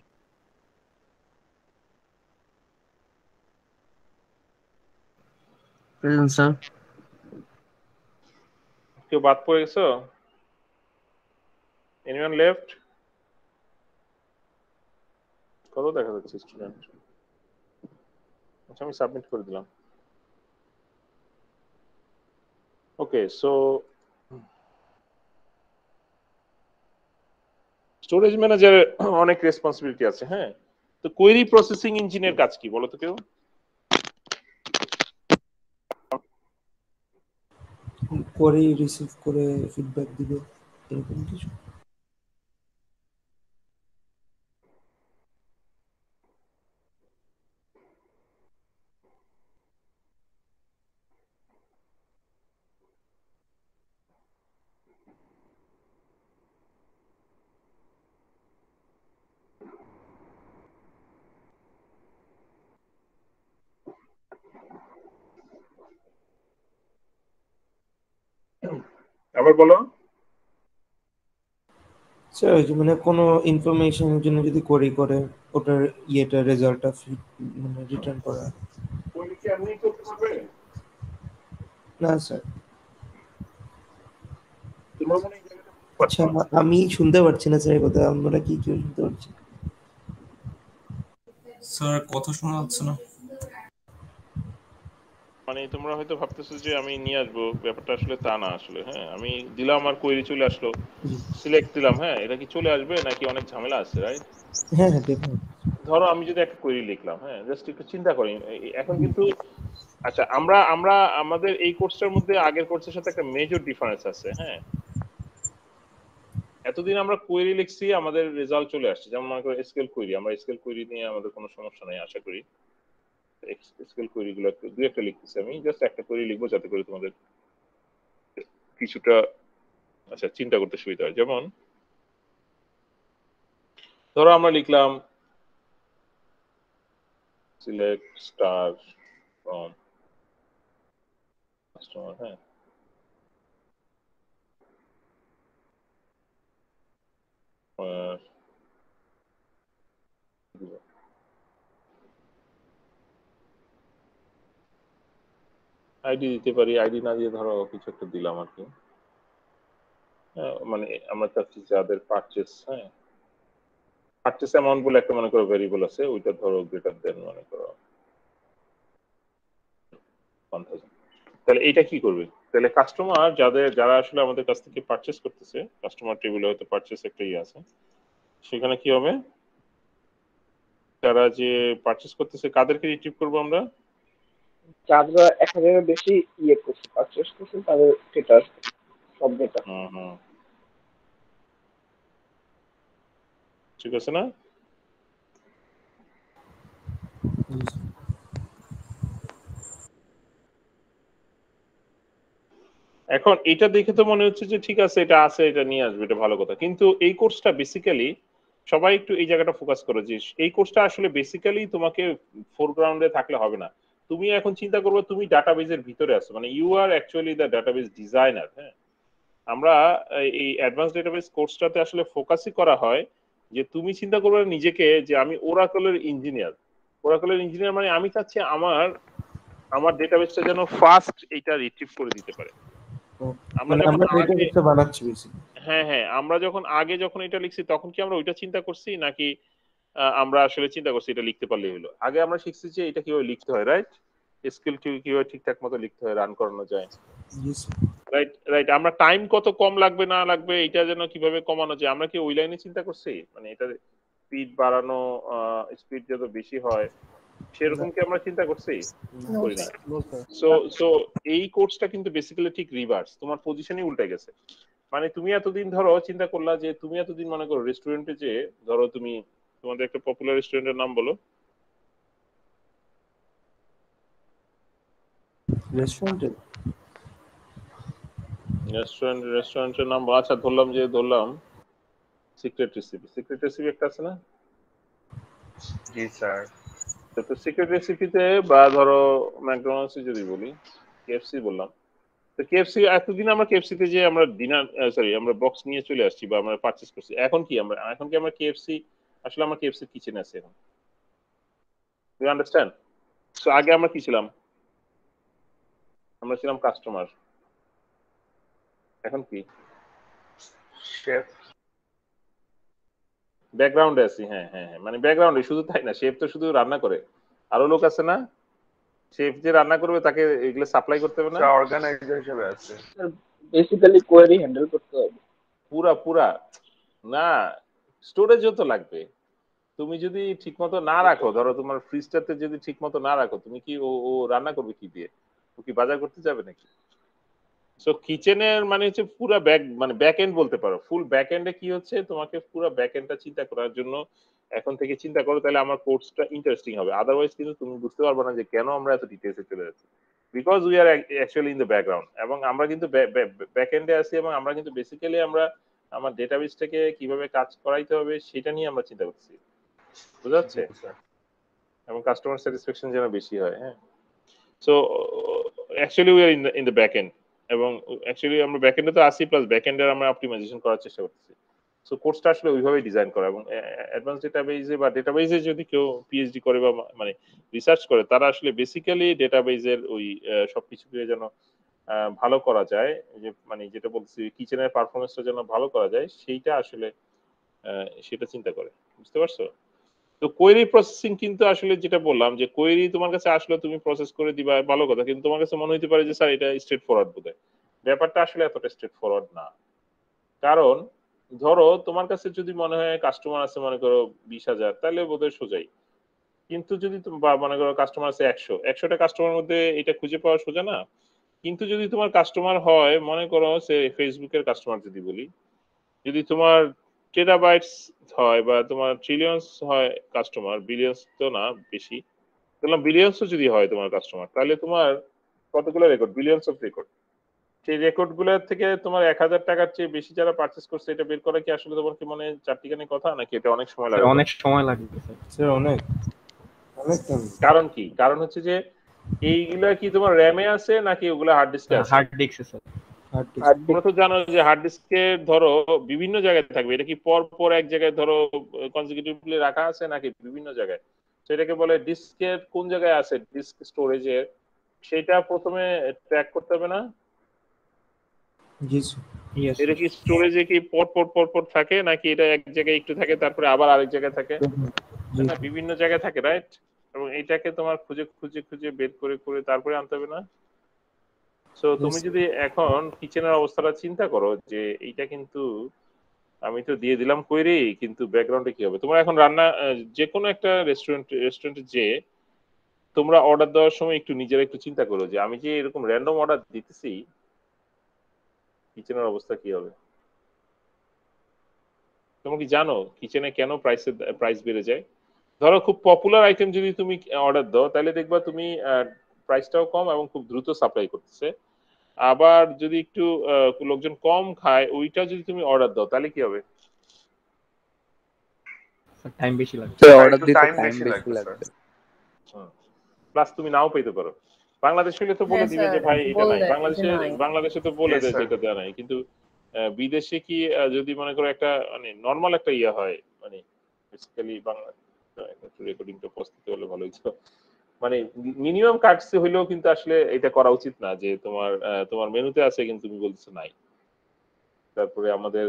Present sir. কেউ বাদ পড়ে গেছো? Anyone left? কত দেখা যাচ্ছে student? আচ্ছা আমি submit করে দিলাম। ওকে, সো স্টোরেজ ম্যানেজারের অনেক রেসপন্সিবিলিটি আছে। হ্যাঁ, তো কোয়েরি প্রসেসিং ইঞ্জিনের কাজ কি বলো তো কেউ? করে রিসিভ করে ফিডব্যাক দিবে এরকম কিছু। আবার বলো। স্যার ওই যে মানে কোনো ইনফরমেশনের জন্য যদি কোয়েরি করে ওটার ইয়েটা রেজাল্টটা মানে রিটার্ন করা। কোয়েরি কি আপনি করতে পারবে? না স্যার। তোমার মনে হয় আচ্ছা আমি শুনতে পারছি না স্যার কথা, আমরা কি কেউ শুনতে পারছি? স্যার কথা শোনা যাচ্ছে না। মানে তোমরা হয়তো ভাবতেছো যে আমি নিয়ে আসবো, ব্যাপারটা আসলে তা না। আসলে হ্যাঁ, আমি দিলাম আর কোয়েরি চলে আসলো, সিলেক্ট দিলাম। হ্যাঁ, এটা কি চলে আসবে নাকি অনেক ঝামেলা আছে, রাইট? হ্যাঁ হ্যাঁ দেখুন। ধরো আমি যদি একটা কোয়েরি লিখলাম, হ্যাঁ, জাস্ট একটু চিন্তা করি এখন কিন্তু। আচ্ছা, আমরা আমরা আমাদের এই কোর্সটার মধ্যে আগের কোর্সের সাথে একটা মেজর ডিফারেন্স আছে। হ্যাঁ, এতদিন আমরা কোয়েরি লিখছি, আমাদের রেজাল্ট চলে আসছে। যেমন মনে করো এসকিউএল কোয়েরি, আমরা এসকিউএল কোয়েরি নিয়ে আমাদের কোনো সমস্যা নেই আশা করি। এসকিউএল কোয়েরি গুলো দুই একটা লিখতেছি, আমি জাস্ট একটা কোয়েরি লিখবো যাতে করে তোমাদের কিছুটা আচ্ছা চিন্তা করতে সুবিধা হয়। যেমন ধরো আমরা লিখলাম সিলেক্ট স্টার ফ্রম কাস্টমার। হ্যাঁ, আইডি দিতে পারি, আইডি না দিয়ে ধরো কিছু একটা দিলাম আর কি। মানে আমরা চাচ্ছি যাদের পারচেস, হ্যাঁ, পারচেস অ্যামাউন্ট বলে একটা মনে করো ভেরিয়েবল আছে, ওইটা ধরো গ্রেটার দেন মনে করো 1000। তাহলে এটা কি করবে? তাহলে কাস্টমার যারা আসলে আমাদের কাছ থেকে পারচেস করতেছে, কাস্টমার টেবিলে হয়তো পারচেস একটা আছে, সেখানে কি হবে? তারা যে পারচেস করতেছে কাদেরকে রিট্রিভ করবো আমরা? যারা 1000 এর বেশি করছে, পারচেস করছে, তাদের ডেটা সব ডেটা। ঠিক আছে না? এখন এটা দেখে তো মনে হচ্ছে যে ঠিক আছে, এটা আছে, এটা নিয়ে আসবে, এটা ভালো কথা। কিন্তু এই কোর্সটা বেসিক্যালি, সবাই একটু এই জায়গাটা ফোকাস করো যে এই কোর্সটা আসলে বেসিক্যালি তোমাকে ফোরগ্রাউন্ডে থাকলে হবে না। তুমি এখন চিন্তা করবে তুমি ডাটাবেজের ভিতরে আছো, মানে you are actually the database designer. হ্যাঁ, আমরা এই অ্যাডভান্স ডাটাবেজ কোর্সটাতে আসলে ফোকাসই করা হয় যে তুমি চিন্তা করবে নিজেকে যে আমি ওরাকলের ইঞ্জিনিয়ার। ওরাকলের ইঞ্জিনিয়ার মানে আমি চাচ্ছি আমার ডেটাবেসটা যেন ফাস্ট এটা রিট্রিভ করে দিতে পারে। আমরা যখন আগে এটা লিখছি তখন কি আমরা ওইটা চিন্তা করছি, নাকি আমরা আসলে চিন্তা করছি এটা লিখতে পারলেই হলো? আগে আমরা শিখছি যে এটা কিভাবে লিখতে হয়, রাইট? এসকিউএল কিভাবে ঠিকঠাক মতো লিখতে হয়, রান করানো যায়, রাইট? আমরা টাইম কত কম লাগবে না লাগবে এটা যেন কিভাবে কমানো যায়, আমরা কি ওই লাইনে চিন্তা করছি? মানে এটা স্পিড বাড়ানো, স্পিড যত বেশি হয় সেরকম কি আমরা চিন্তা করছি? করি না। সো এই কোর্সটা কিন্তু বেসিক্যালি ঠিক রিভার্স, তোমার পজিশনই উল্টে গেছে। মানে তুমি এতদিন ধরো চিন্তা করলা যে তুমি এতদিন মনে করো রেস্টুরেন্টে যে ধরো তুমি তোমাদের একটা পপুলার রেস্টুরেন্টের নাম বলো। রেস্টুরেন্টের নাম আচ্ছা ধরলাম সিক্রেট রেসিপি একটা আছে না? জি স্যার। তো সিক্রেট রেসিপিতে বা ধরো ম্যাকডোনাল্ডস যদি বলি, কেএফসি বললাম, তো কেএফসি এতদিন আমরা কেএফসিতে যে আমরা আমরা বক্স নিয়ে চলে আসছি বা আমরা পারচেজ করছি, এখন কি আমরা কেএফসি আসলে আমার কেএফসি কিচেন আছে এখন। You understand? সো আগে আমরা কি ছিলাম? আমরা ছিলাম কাস্টমার, এখন কি শেফ। ব্যাকগ্রাউন্ডে আছি, হ্যাঁ, মানে ব্যাকগ্রাউন্ডে। শুধু তাই না, শেফ তো শুধু রান্না করে, আরো লোক আছে না? শেফ যে রান্না করবে তাকে এগুলো সাপ্লাই করতে হবে না? অর্গানাইজার হিসেবে আছে বেসিক্যালি কোয়েরি হ্যান্ডেল করতে হবে পুরা না, স্টোরেজও তো লাগবে। তুমি যদি ঠিকমতো না রাখো, ধরো তোমার ফ্রিজটাতে যদি ঠিকমতো না রাখো, তুমি কি ও রান্না করবে কি দিয়ে? ও কি বাজার করতে যাবে নাকি? সো কিচেনের মানে হচ্ছে পুরো ব্যাক এন্ড বলতে পারো। ফুল ব্যাক এন্ডে কি হচ্ছে, তোমাকে পুরো ব্যাক এন্ডটা চিন্তা করার জন্য এখন থেকে চিন্তা করো, তাহলে আমার কোর্সটা ইন্টারেস্টিং হবে। আদারওয়াইজ কিন্তু তুমি বুঝতে পারবে না যে কেন আমরা এত ডিটেইলসে চলে যাচ্ছি, because we are actually in the background, এবং আমরা কিন্তু ব্যাক এন্ডে আছি, এবং আমরা কিন্তু বেসিক্যালি আমরা আমার ডেটাবেসটাকে কিভাবে কাজ করাইতে হবে সেটা নিয়ে আমরা চিন্তা করছি। বুঝা যাচ্ছে? এবং কাস্টমার স্যাটিসফ্যাকশন যেন বেশি হয়। হ্যাঁ, so actually we are in the back end, এবং অ্যাকচুয়ালি আমরা ব্যাক এন্ডে তো আসি, প্লাস ব্যাক এন্ডের আমরা অপটিমাইজেশন করার চেষ্টা করতেছি। সো কোর্সটা আসলে ওইভাবেই ডিজাইন করা, এবং অ্যাডভান্স ডেটাবেজে বা ডেটাবেজে যদি কেউ পিএইচডি করে বা মানে রিসার্চ করে, তারা আসলে বেসিক্যালি ডেটাবেজের ওই সবকিছুকে যেন ভালো করা যায়, যে মানে যেটা বলছি কিচেনের পারফরমেন্সটা যেন ভালো করা যায়, সেইটা আসলে সেটা চিন্তা করে। বুঝতে পারছো? তো কোয়েরি প্রসেসিং কিন্তু আসলে যেটা বললাম যে কোয়েরি তোমার কাছে আসলে তুমি প্রসেস করে দিবা, ভালো কথা, কিন্তু তোমার কাছে মনে হতে পারে যে স্যার এটা স্ট্রেট ফরওয়ার্ড বোধহয়। ব্যাপারটা আসলে এতটা স্ট্রেট ফরওয়ার্ড না। কারণ ধরো তোমার কাছে যদি মনে হয় কাস্টমার আছে মনে করো 20,000, তাহলে বোধহয় সোজাই। কিন্তু যদি মনে করো কাস্টমার আছে 100টা কাস্টমার মধ্যে এটা খুঁজে পাওয়া সোজা না। কিন্তু যদি তোমার কাস্টমার হয় মনে করো সে ফেসবুকের কাস্টমার যদি বলি, যদি তোমার টেরাবাইটস হয় বা তোমার ট্রিলিয়নস হয় কাস্টমার, বিলিয়নস তো না বেশি, বললাম বিলিয়নসও যদি হয় তোমার কাস্টমার, তাহলে তোমার কতগুলো রেকর্ড, বিলিয়নস অফ রেকর্ড, সেই রেকর্ড গুলোর থেকে তোমার 1,000 টাকার চেয়ে বেশি যারা পারচেস করছে এটা বের করা কি আসলে তোমার কি মনে চারটিখানি কথা, নাকি এটা অনেক সময় লাগে? অনেক সময় লাগবে স্যার, অনেক। কারণ কি? কারণ হচ্ছে যে এইগুলা কি তোমার র্যামে আছে নাকি ওগুলা হার্ড ডিস্কে আছে? হার্ড ডিস্কে স্যার। তোমরা তো জানো যে হার্ড ডিস্কে ধরো বিভিন্ন জায়গায় থাকবে, এটা কি পর এক জায়গায় ধরো কনজিকিউটিভলি রাখা আছে নাকি বিভিন্ন জায়গায়? সেটাকে বলে ডিস্কের কোন জায়গায় আছে, ডিস্ক স্টোরেজের, সেটা প্রথমে ট্র্যাক করতে হবে না? জি Yes. এটা কি স্টোরেজে কি পট পট পট পট থাকে নাকি এটা এক জায়গায় একটু থাকে তারপরে আবার আরেক জায়গায় থাকে? না বিভিন্ন জায়গায় থাকে, রাইট? এবং এটাকে তোমার খুঁজে খুঁজে খুঁজে বের করে করে তারপরে আনতে হবে না? সো তুমি যদি এখন কিচেনের অবস্থাটা চিন্তা করো যে এইটা কিন্তু আমি তো দিয়ে দিলাম কইরে, কিন্তু ব্যাকগ্রাউন্ডে কি হবে? তোমরা এখন রান্না যে কোনো একটা রেস্টুরেন্টে যে তোমরা অর্ডার দেওয়ার সময় একটু নিজেরা একটু চিন্তা করো যে আমি যে এরকম র্যান্ডম অর্ডার দিতেছি, কিচেনের অবস্থা কি হবে? তোমরা কি জানো কিচেনে কেন প্রাইস বেড়ে যায়? ধরো খুব পপুলার আইটেম যদি তুমি অর্ডার দাও তাহলে দেখবা তুমি প্রাইসটাও কম এবং খুব দ্রুত সাপ্লাই করতেছে। আবার যদি একটু লোকজন কম খায় ওইটা যদি তুমি অর্ডার দাও তাহলে কি হবে? টাইম বেশি লাগবে। অর্ডার দিতে টাইম বেশি লাগবে। প্লাস তুমি নাও পেতে পারো। বাংলাদেশ হলে তো বলে দিবে যে ভাই এটা নাই, বাংলাদেশে তো বলে দেয় যেটা দেওয়া নাই, কিন্তু বিদেশে কি যদি মনে করো একটা মানে নরমাল একটা ইয়ে হয়, মানে বেসিক্যালি বাংলা রেকর্ডিংটা প্রস্তুত হলে ভালো হতো, মানে মিনিমাম কাটছে হইলেও কিন্তু আসলে এটা করা উচিত না যে তোমার মেনুতে আছে কিন্তু তুমি বলছো নাই। তারপরে আমাদের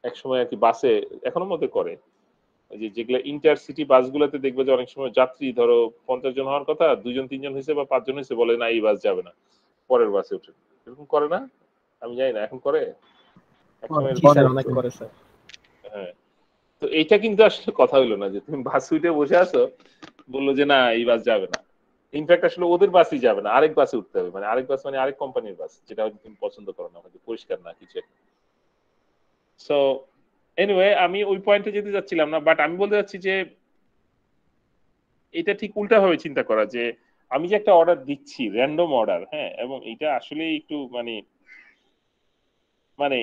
এক সময় আর কি বাসে এখনো মধ্যে করে যে যেগুলা ইন্টারসিটি বাসগুলোতে দেখবে যে অনেক সময় যাত্রী ধরো 50 জন হওয়ার কথা 2 জন 3 জন হয়েছে বা 5 জন হয়েছে, বলে না এই বাস যাবে না, পরের বাসে উঠে। এরকম করে না? আমি জানি না এখন করে। হ্যাঁ, তো এইটা কিন্তু আসলে কথা হইলো না যে তুমি বাস উঠে বসে আছো, বললো যে না এই বাস যাবে না। ইনফ্যাক্ট আসলে ওদের বাসই যাবে না, আরেক বাসে উঠতে হবে, মানে আরেক বাস মানে আরেক কোম্পানির বাস, যেটা হয়তো তুমি পছন্দ করো না, হয়তো পরিষ্কার না কিছু। সো এনিওয়ে আমি ওই পয়েন্টে যেতে যাচ্ছিলাম না, বাট আমি বলতে যাচ্ছি যে এটা ঠিক উল্টা ভাবে চিন্তা করা যে আমি যে একটা অর্ডার দিচ্ছি র্যান্ডম অর্ডার, হ্যাঁ, এবং এটা আসলে একটু মানে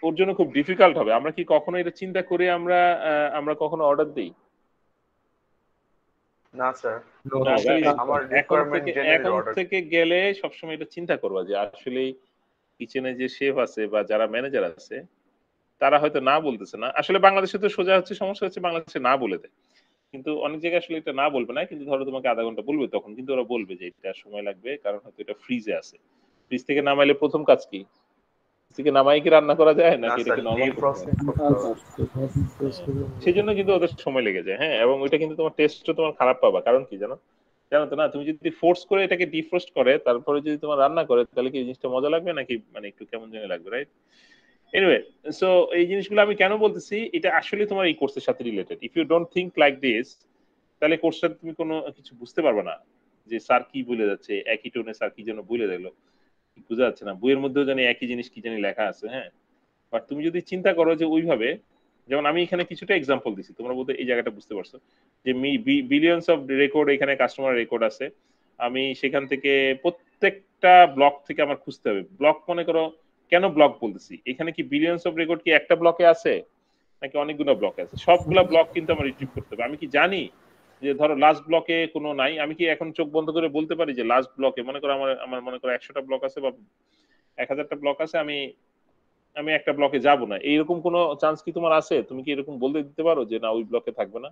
ওর জন্য খুব ডিফিকাল্ট হবে। আমরা কি কখনো এটা চিন্তা করে আমরা কখনো অর্ডার দিই? না স্যার, আমার রিকোয়ারমেন্ট জেনে অর্ডার থেকে গেলে সবসময় এটা চিন্তা করবা যে আসলে কিচেনে যে শেফ আছে বা যারা ম্যানেজার আছে তারা হয়তো না বলতেছে না। আসলে বাংলাদেশে তো সোজা হচ্ছে, সমস্যা হচ্ছে বাংলাদেশে না বলে দেয়, কিন্তু অনেক জায়গায় আসলে এটা না বলবে না, কিন্তু ধরো তোমাকে আধা ঘন্টা বলবে, তখন কিন্তু ওরা বলবে যে এটা সময় লাগবে কারণ হয়তো এটা ফ্রিজে আছে। ফ্রিজ থেকে নামাইলে প্রথম কাজ কি? থেকে নামাই কি রান্না করা যায় নাকি এটাকে নরমাল সেজন্য কিন্তু ওদের সময় লেগে যায়। হ্যাঁ, এবং ওইটা কিন্তু তোমার টেস্টও তোমার খারাপ পাবা। কারণ কি জানো তো না, তুমি যদি ফোর্স করে এটাকে ডিফ্রস্ট করে তারপরে যদি তোমার রান্না করে তাহলে কি জিনিসটা মজা লাগবে নাকি মানে একটু কেমন জানি লাগবে, রাইট? এনিওয়ে, সো এই জিনিসগুলো আমি কেন বলতেছি, এটা আসলে তোমার এই কোর্সের সাথে related. If you don't think like this তাহলে কোর্সটা তুমি কোনো কিছু বুঝতে পারবে না যে স্যার কি বলে যাচ্ছে, একই টোনে স্যার কি যেন বলে দিল, বোঝা যাচ্ছে না, বইয়ের মধ্যেও জানি একই জিনিস কি জানি লেখা আছে। হ্যাঁ, বাট তুমি যদি চিন্তা করো যে ওইভাবে, যেমন আমি এখানে কিছুটা এক্সাম্পল দিছি, তোমরা বলতে এই জায়গাটা বুঝতে পারছো যে বিলিয়নস অফ রেকর্ড এখানে কাস্টমার রেকর্ড আছে, আমি সেখান থেকে প্রত্যেকটা ব্লক থেকে আমার খুঁজতে হবে। ব্লক মনে করো কেন ব্লক বলতেছি, এখানে কি বিলিয়নস অফ রেকর্ড কি একটা ব্লকে আছে নাকি অনেকগুলো ব্লকে আছে? সবগুলা ব্লক কিন্তু আমার রিট্রিভ করতে হবে। আমি কি জানি যে ধরো লাস্ট ব্লকে কোনো নাই? আমি কি এখন চোখ বন্ধ করে বলতে পারি যে লাস্ট ব্লকে মনে করো আমার মনে করো 100টা ব্লক আছে বা 1000টা ব্লক আছে, আমি একটা ব্লকে যাব না, এইরকম কোনো চান্স কি তোমার আছে? তুমি কি এরকম বলতে দিতে পারো যে না ওই ব্লকে থাকবে না?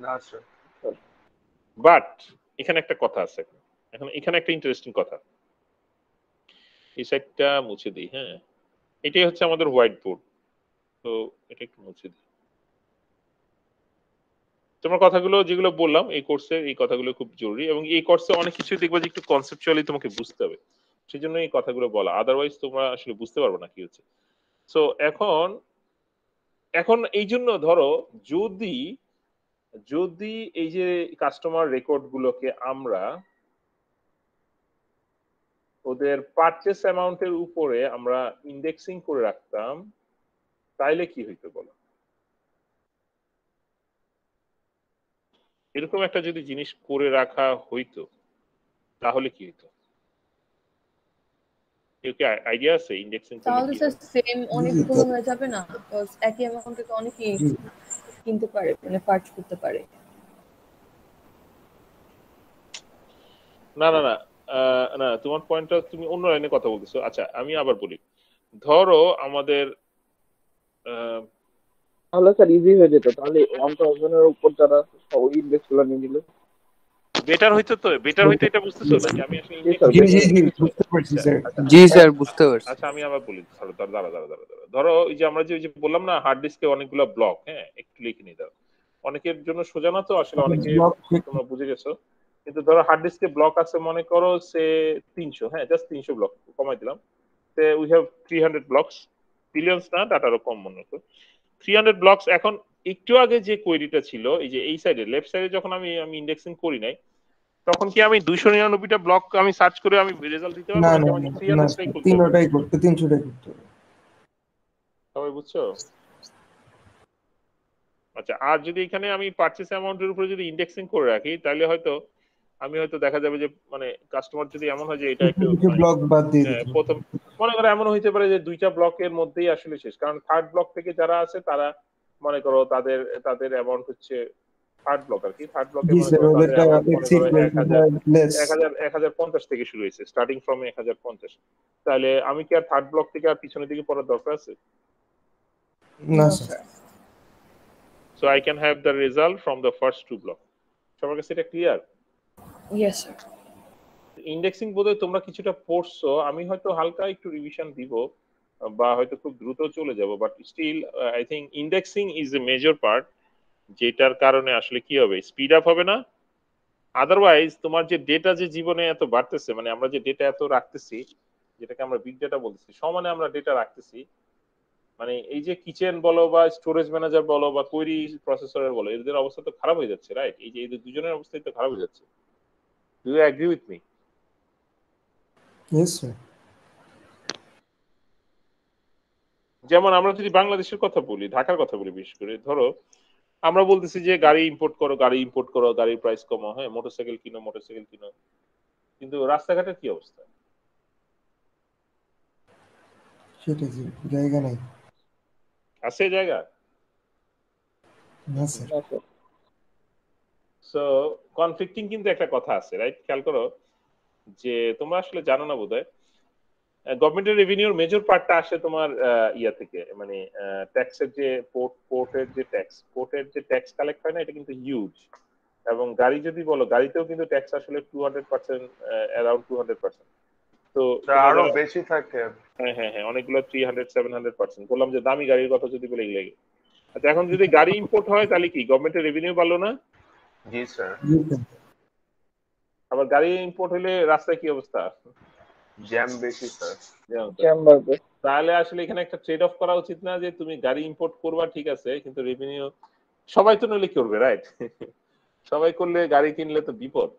না স্যার। বাট এখানে একটা কথা আছে, এখানে একটা ইন্টারেস্টিং কথা, এই সাইডটা মুছে দিই। হ্যাঁ, এটাই হচ্ছে আমাদের হোয়াইট বোর্ড, তো এটা একটু মুছে দিই। তোমার কথাগুলো যেগুলো বললাম এই কোর্সে, এই কথাগুলো খুব জরুরি, এবং এই কোর্সে অনেক কিছু দেখবা যে একটু কনসেপচুয়ালি তোমাকে বুঝতে হবে, সেজন্য এই কথাগুলো বলা, আদারওয়াইজ তোমরা আসলে বুঝতে পারবে না কি হচ্ছে। সো এখন এই জন্য ধরো যদি এই যে কাস্টমার রেকর্ড গুলোকে আমরা ওদের পারচেস অ্যামাউন্টের উপরে আমরা ইন্ডেক্সিং করে রাখতাম, তাইলে কি হইতো বলো? এরকম একটা যদি জিনিস করে রাখা হইতো তাহলে কি হইতো? আইডিয়া আছে ইন্ডেক্সিং করলে তাহলে স্যার সেম অনেকগুলো হয়ে যাবে না? বিকজ একই অ্যামাউন্টে তো অনেকেই কিনতে পারে, মানে পারচেজ করতে পারে। না না না না, তোমার পয়েন্টটা তুমি অন্য লাইনে কথা বলতেছো। আচ্ছা আমি আবার বলি, ধরো আমাদের তাহলে স্যার ইজি হয়ে যেত, তাহলে 1000 এর উপর যারা ওই ইন্ডেক্স গুলো নিয়ে নিল। বেটার হইতো তো, বেটার হইতো এটা বুঝতেছো নাকি? আমি আসলে বুঝতে পারছি স্যার। জি স্যার বুঝতে পারছি। আচ্ছা আমি আবার বলি, ধরো ওই যে আমরা যে বললাম না হার্ড ডিস্কে অনেকগুলো ব্লক, হ্যাঁ একটু লিখে নিই। ধরো অনেকের জন্য সোজা না তো আসলে, অনেকে তোমরা বুঝে গেছো, কিন্তু ধরো হার্ড ডিস্কে ব্লক আছে মনে করো সে 300, হ্যাঁ জাস্ট 300 ব্লক কমাই দিলাম। উই হ্যাভ 300 ব্লকস, বিলিয়নস না, ডাটারও কম মনে করো 300 ব্লকস। এখন একটু আগে যে কোয়েরিটা ছিল এই যে এই সাইডে লেফট সাইডে যখন আমি ইন্ডেক্সিং করি নাই, তখন কি আমি 299টা ব্লক আমি সার্চ করে আমি রেজাল্ট দিতে পারবো? না নাকি না আমাকে না 300টাই করতে হবে? 300টাই করতে 300টাই করতে হবে। সবাই বুঝছো? আচ্ছা, আর যদি এখানে আমি পারচেজ অ্যামাউন্টের উপরে যদি ইন্ডেক্সিং করে রাখি, তাহলে হয়তো আমি হয়তো দেখা যাবে যে মানে কাস্টমার যদি এমন হয় যে এটা একটু ব্লক বাদ দিয়ে দিতে হবে। প্রথম মনে করো এমন হইতে পারে যে 2টা ব্লকের মধ্যেই আসলে শেষ, কারণ থার্ড ব্লক থেকে যারা আছে তারা মনে করো তাদের অ্যামাউন্ট হচ্ছে থার্ড ব্লক আর কি, থার্ড ব্লকে মনে করো তাদের অ্যামাউন্ট মনে করো 1050 থেকে শুরু হয়েছে, স্টার্টিং ফ্রম 1050। তাহলে আমি কি আর থার্ড ব্লক থেকে আর পিছনের দিকে পড়ার দরকার আছে? না sir. So I can have the result from the first 2 blocks. সবার কাছে এটা ক্লিয়ার? Yes sir. ইন্ডেক্সিং বোধহয় তোমরা কিছুটা পড়ছো, আমি হয়তো হালকা একটু রিভিশন দিব বা হয়তো খুব দ্রুত চলে যাব, but still I think indexing is a major part, যেটার কারণে আসলে কি হবে, স্পিড আপ হবে না। আদারওয়াইজ তোমার যে ডেটা যে জীবনে এত বাড়তেছে, মানে আমরা যে ডেটা এত রাখতেছি, যেটাকে আমরা বিগ ডেটা বলতেছি, সমানে আমরা ডেটা রাখতেছি, মানে এই যে কিচেন বলো বা স্টোরেজ ম্যানেজার বলো বা কোয়েরি প্রসেসরের বলো, এদের অবস্থা তো খারাপ হয়ে যাচ্ছে, রাইট? এই যে এদের দুজনের অবস্থা তো খারাপ হয়ে যাচ্ছে। Do you agree with me? Yes sir. যেমন আমরা যদি বাংলাদেশের কথা বলি, ঢাকার কথা বলি বিশেষ করে, ধরো আমরা বলতেছি যে গাড়ি ইম্পোর্ট করো, গাড়ির প্রাইস কমাও, হ্যাঁ মোটরসাইকেল কিনো, কিন্তু রাস্তাঘাটের কি অবস্থা? সেটা জায়গা নাই। আছে জায়গা? না স্যার। সো কনফ্লিক্টিং কিন্তু একটা কথা আছে, রাইট? খেয়াল করো যে তোমরা আসলে জানো না বোধহয়, গভর্নমেন্টের রেভিনিউর মেজর পার্টটা আসে তোমার ইয়া থেকে, মানে ট্যাক্সের যে পোর্টের যে ট্যাক্স কালেক্ট হয় না, এটা কিন্তু হিউজ। এবং গাড়ি যদি বলো, গাড়িতেও কিন্তু ট্যাক্স আসলে 200%, অ্যারাউন্ড 200%। তো আরো বেশি থাকে। হ্যাঁ অনেকগুলো 300-700%। বললাম যে দামি গাড়ির কথা যদি বলে এগুলো। আচ্ছা, এখন যদি গাড়ি ইম্পোর্ট হয় তাহলে কি গভর্নমেন্টের রেভিনিউ বাড়লো না? জি স্যার। আবার গাড়ি ইম্পোর্ট হলে রাস্তায় কি অবস্থা? জ্যাম বেশি স্যার। তাহলে আসলে এখানে একটা ট্রেড অফ করা উচিত না, যে তুমি গাড়ি ইম্পোর্ট করবা ঠিক আছে, কিন্তু রেভিনিউ সবাই তো নইলে করবে, রাইট? সবাই করলে গাড়ি কিনলে তো বিপদ।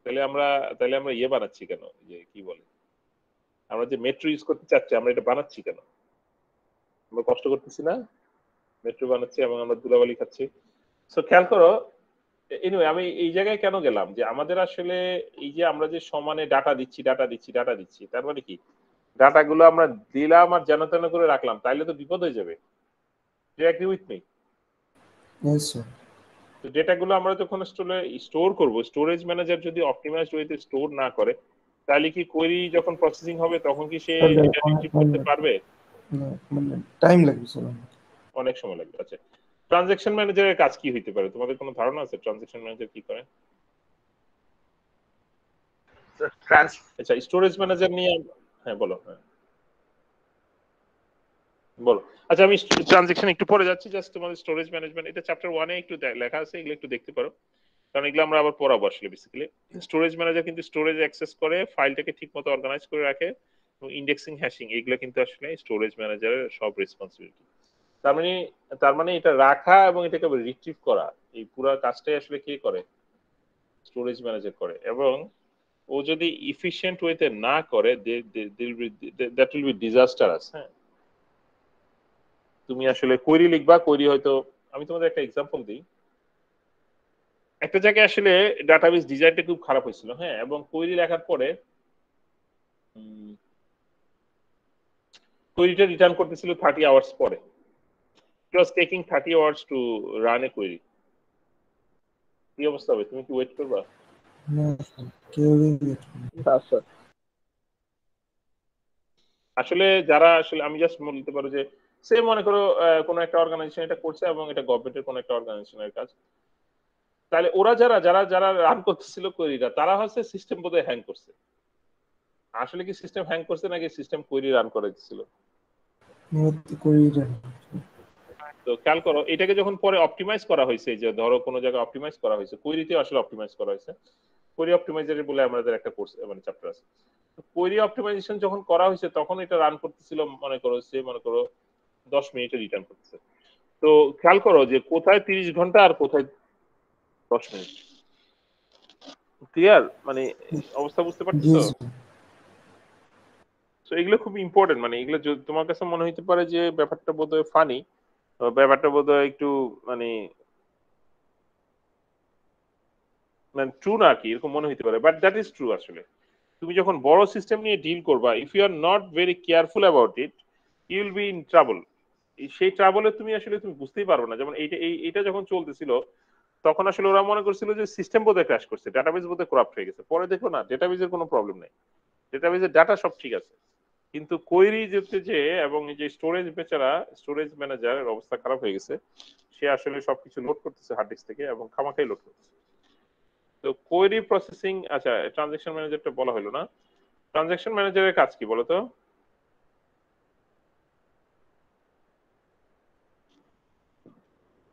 তাহলে আমরা ইয়ে বানাচ্ছি কেন, যে কি বলে, আমরা যে মেট্রো ইউজ করতে চাচ্ছি, আমরা এটা বানাচ্ছি কেন? আমরা কষ্ট করতেছি না, মেট্রো বানাচ্ছি এবং আমরা ধুলাবালি খাচ্ছি। সো খেয়াল করো, এনিওয়ে আমি এই জায়গায় কেন গেলাম, যে আমাদের আসলে এই যে আমরা যে সমানে ডাটা দিচ্ছি, তার মানে কি ডাটাগুলো আমরা দিলাম আর যেন তেন করে রাখলাম, তাইলে তো বিপদ হয়ে যাবে। Do you agree with me? Yes sir. তো ডেটাগুলো আমরা যখন স্টোর করব, স্টোরেজ ম্যানেজার যদি অপটিমাইজড ওয়েতে স্টোর না করে, তাহলে কি কোয়েরি যখন প্রসেসিং হবে তখন কি সে এটা রিট্রিভ করতে পারবে? না, মানে টাইম লাগবে স্যার, অনেক সময় লাগবে। আচ্ছা, ট্রানজাকশন ম্যানেজারের কাজ কি হইতে পারে? তোমাদের কোনো ধারণা আছে ট্রানজাকশন ম্যানেজার কি করে? আচ্ছা, স্টোরেজ ম্যানেজার নিয়ে, হ্যাঁ বলো। বলো। আচ্ছা, আমি ট্রানজাকশন একটু পরে যাচ্ছি, জাস্ট তোমাদের স্টোরেজ ম্যানেজমেন্ট এটা চ্যাপ্টার 1 এ একটু লেখা আছে, এগুলো একটু দেখতে পারো, কারণ এগুলো আমরা আবার পড়াবো আসলে। বেসিক্যালি স্টোরেজ ম্যানেজার কিন্তু স্টোরেজ অ্যাক্সেস করে, ফাইলটাকে ঠিকমতো অর্গানাইজ করে রাখে, এবং ইন্ডেক্সিং, হ্যাশিং এগুলো কিন্তু আসলে স্টোরেজ ম্যানেজারের সব রেসপন্সিবিলিটি। তার মানে এটা রাখা এবং এটাকে রিট্রিভ করা, এই পুরো কাজটাই আসলে কে করে? স্টোরেজ ম্যানেজার করে। এবং ও যদি ইফিশিয়েন্ট ওয়েতে না করে, দ্যাট উইল বি ডিজাস্টারাস। হ্যাঁ, তুমি আসলে কোয়েরি লিখবা, কোয়েরি হয়তো, আমি তোমাদের একটা এক্সাম্পল দিই। একটা জায়গায় আসলে ডাটাবেস ডিজাইনটা খুব খারাপ হয়েছিল, হ্যাঁ, এবং কোয়েরি লেখার পরে কোয়েরিটা রিটার্ন করতেছিল 30 আওয়ার্স পরে। It was taking 30 hours to run a query. কি অবস্থা হবে? তুমি কি ওয়েট করবা? না স্যার, কেউ ওয়েট করবে না স্যার। আসলে যারা আসলে, আমি জাস্ট বলতে পারো যে সে মনে করো কোনো একটা অর্গানাইজেশন এটা করছে এবং এটা গভর্নমেন্টের কোনো একটা অর্গানাইজেশনের কাজ। তাহলে ওরা যারা যারা যারা রান করতেছিল কোয়েরিটা তারা হচ্ছে সিস্টেম বোধহয় হ্যাং করছে। আসলে কি সিস্টেম হ্যাং করছে নাকি সিস্টেম কোয়েরি রান করে দিছিল? তো খেয়াল করো এটাকে যখন পরে অপটিমাইজ করা হয়েছে, যে ধরো কোনো জায়গায় অপটিমাইজ করা হয়েছে, কোয়েরিতে আসলে অপটিমাইজ করা হয়েছে, কোয়েরি অপটিমাইজার বলে আমাদের একটা কোর্স মানে চ্যাপ্টার আছে। কোয়েরি অপটিমাইজেশন যখন করা হয়েছে তখন এটা রান করতেছিল মনে করো 10 মিনিটে রিটার্ন করতেছে। তো খেয়াল করো যে কোথায় 30 ঘন্টা আর কোথায় 10 মিনিট। ক্লিয়ার? মানে অবস্থা বুঝতে পারছো? তো এগুলো খুব ইম্পর্টেন্ট। মানে এগুলো তোমার কাছে মনে হইতে পারে যে ব্যাপারটা বোধহয় ফানি, ব্যাপারটা বোধহয় একটু মানে ট্রু না কি এরকম মনে হইতে পারে, বাট দ্যাট ইজ ট্রু। আসলে তুমি যখন বড় সিস্টেম নিয়ে ডিল করবা, if you are not very careful about it, you will be in trouble. সেই ট্রাবলে তুমি বুঝতেই পারবে না। যেমন এইটা যখন চলতেছিল তখন আসলে ওরা মনে করছিল যে সিস্টেম বোধহয় ক্র্যাশ করছে, ডাটাবেস বোধহয় করাপ্ট হয়ে গেছে। পরে দেখো না, ডেটাবেসের কোনো প্রবলেম নেই, ডেটাবেসের ডাটা সব ঠিক আছে। কিন্তু কোয়েরি যে এবং এই যে স্টোরেজ বেচারা স্টোরেজ ম্যানেজারের অবস্থা খারাপ হয়ে গেছে, সে আসলে সবকিছু লোড করতেছে হার্ড ডিস্ক থেকে এবং খামাখাই লোড করতেছে। তো কোয়েরি প্রসেসিং, আচ্ছা ট্রানজাকশন ম্যানেজারটা বলা হলো না। ট্রানজাকশন ম্যানেজারের কাজ কি বলো তো?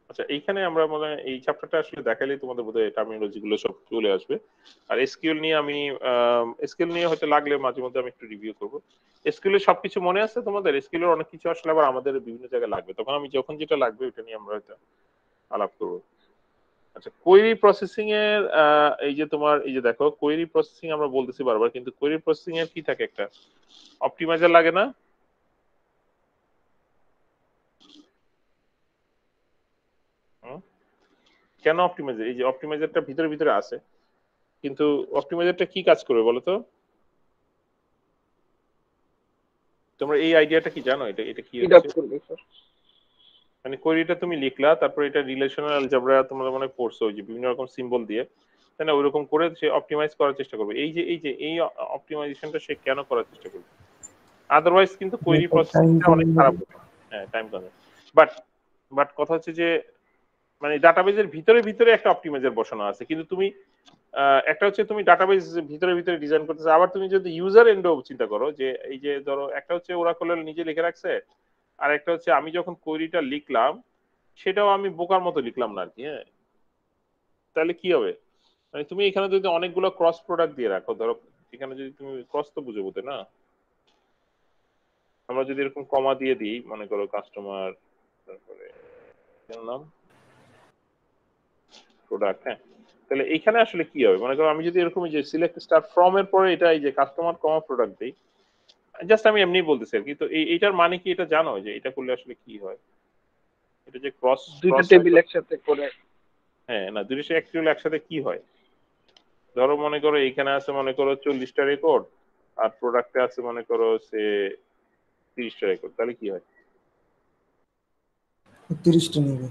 আচ্ছা এইখানে আমরা মনে হয় এই চ্যাপ্টারটা আসলে দেখাইলেই তোমাদের বোধহয় টার্মিনোলজি গুলো সব চলে আসবে। আর এসকিউএল নিয়ে আমি এসকিউএল নিয়ে হয়তো লাগলে মাঝে মধ্যে আমি একটু রিভিউ করবো। এসকিউএল এর সবকিছু মনে আছে তোমাদের? এসকিউএল এর অনেক কিছু আসলে আবার আমাদের বিভিন্ন জায়গায় লাগবে, তখন আমি যখন যেটা লাগবে ওটা নিয়ে আমরা হয়তো আলাপ করবো। আচ্ছা কোয়েরি প্রসেসিং এর এই যে তোমার এই যে দেখো কোয়েরি প্রসেসিং আমরা বলতেছি বারবার, কিন্তু কোয়েরি প্রসেসিং এর কি থাকে? একটা অপটিমাইজার লাগে না? কেন অপটিমাইজার? এই যে অপটিমাইজারটা ভিতরে ভিতরে আছে, কিন্তু অপটিমাইজারটা কি কাজ করবে বলো তো? তোমরা এই আইডিয়াটা কি জানো? এটা এটা কি মানে কোয়েরিটা তুমি লিখলা, তারপর এটা রিলেশনাল অ্যালজেব্রা তোমরা মনে পড়ছো ওই যে বিভিন্ন রকম সিম্বল দিয়ে, তাই না? ওইরকম করে সে অপটিমাইজ করার চেষ্টা করবে। এই অপটিমাইজেশনটা সে কেন করার চেষ্টা করবে? আদারওয়াইজ কিন্তু কোয়েরি প্রসেসিংটা অনেক খারাপ হবে। হ্যাঁ টাইম কনজিউমিং। বাট কথা হচ্ছে যে মানে ডাটাবেজের ভিতরে ভিতরে একটা অপটিমাইজার বসানো আছে, কিন্তু তুমি একটা হচ্ছে তুমি ডাটাবেজ ভিতরে ভিতরে ডিজাইন করতেছো, আবার তুমি যদি ইউজার এন্ডও চিন্তা করো যে এই যে ধরো একটা হচ্ছে ওরাকল নিজে লিখে রাখছে, আর একটা হচ্ছে আমি যখন কোয়েরিটা লিখলাম সেটাও আমি বোকার মতো লিখলাম না আর কি। হ্যাঁ তাহলে কি হবে? মানে তুমি এখানে যদি অনেকগুলো ক্রস প্রোডাক্ট দিয়ে রাখো, ধরো এখানে যদি তুমি ক্রস তো বুঝে বোঝে না, আমরা যদি এরকম কমা দিয়ে দিই মনে করো কাস্টমার তারপরে নাম প্রোডাক্ট, হ্যাঁ তাহলে এইখানে আসলে কি হবে? মনে করো আমি যদি এরকম যে সিলেক্ট স্টার ফ্রম এর পরে এটা এই যে কাস্টমার কমা প্রোডাক্ট দেই, জাস্ট আমি এমনি বলতেছি আর কি। তো এইটার মানে কি এটা জানো যে এটা করলে আসলে কি হয়? এটা যে ক্রস দুইটা টেবিল একসাথে করে, হ্যাঁ না দুইটা অ্যাকচুয়ালি একসাথে কি হয়? ধরো মনে করো এখানে আছে মনে করো 40টা রেকর্ড আর প্রোডাক্টে আছে মনে করো সে 30টা রেকর্ড, তাহলে কি হয়? 30টা নেবে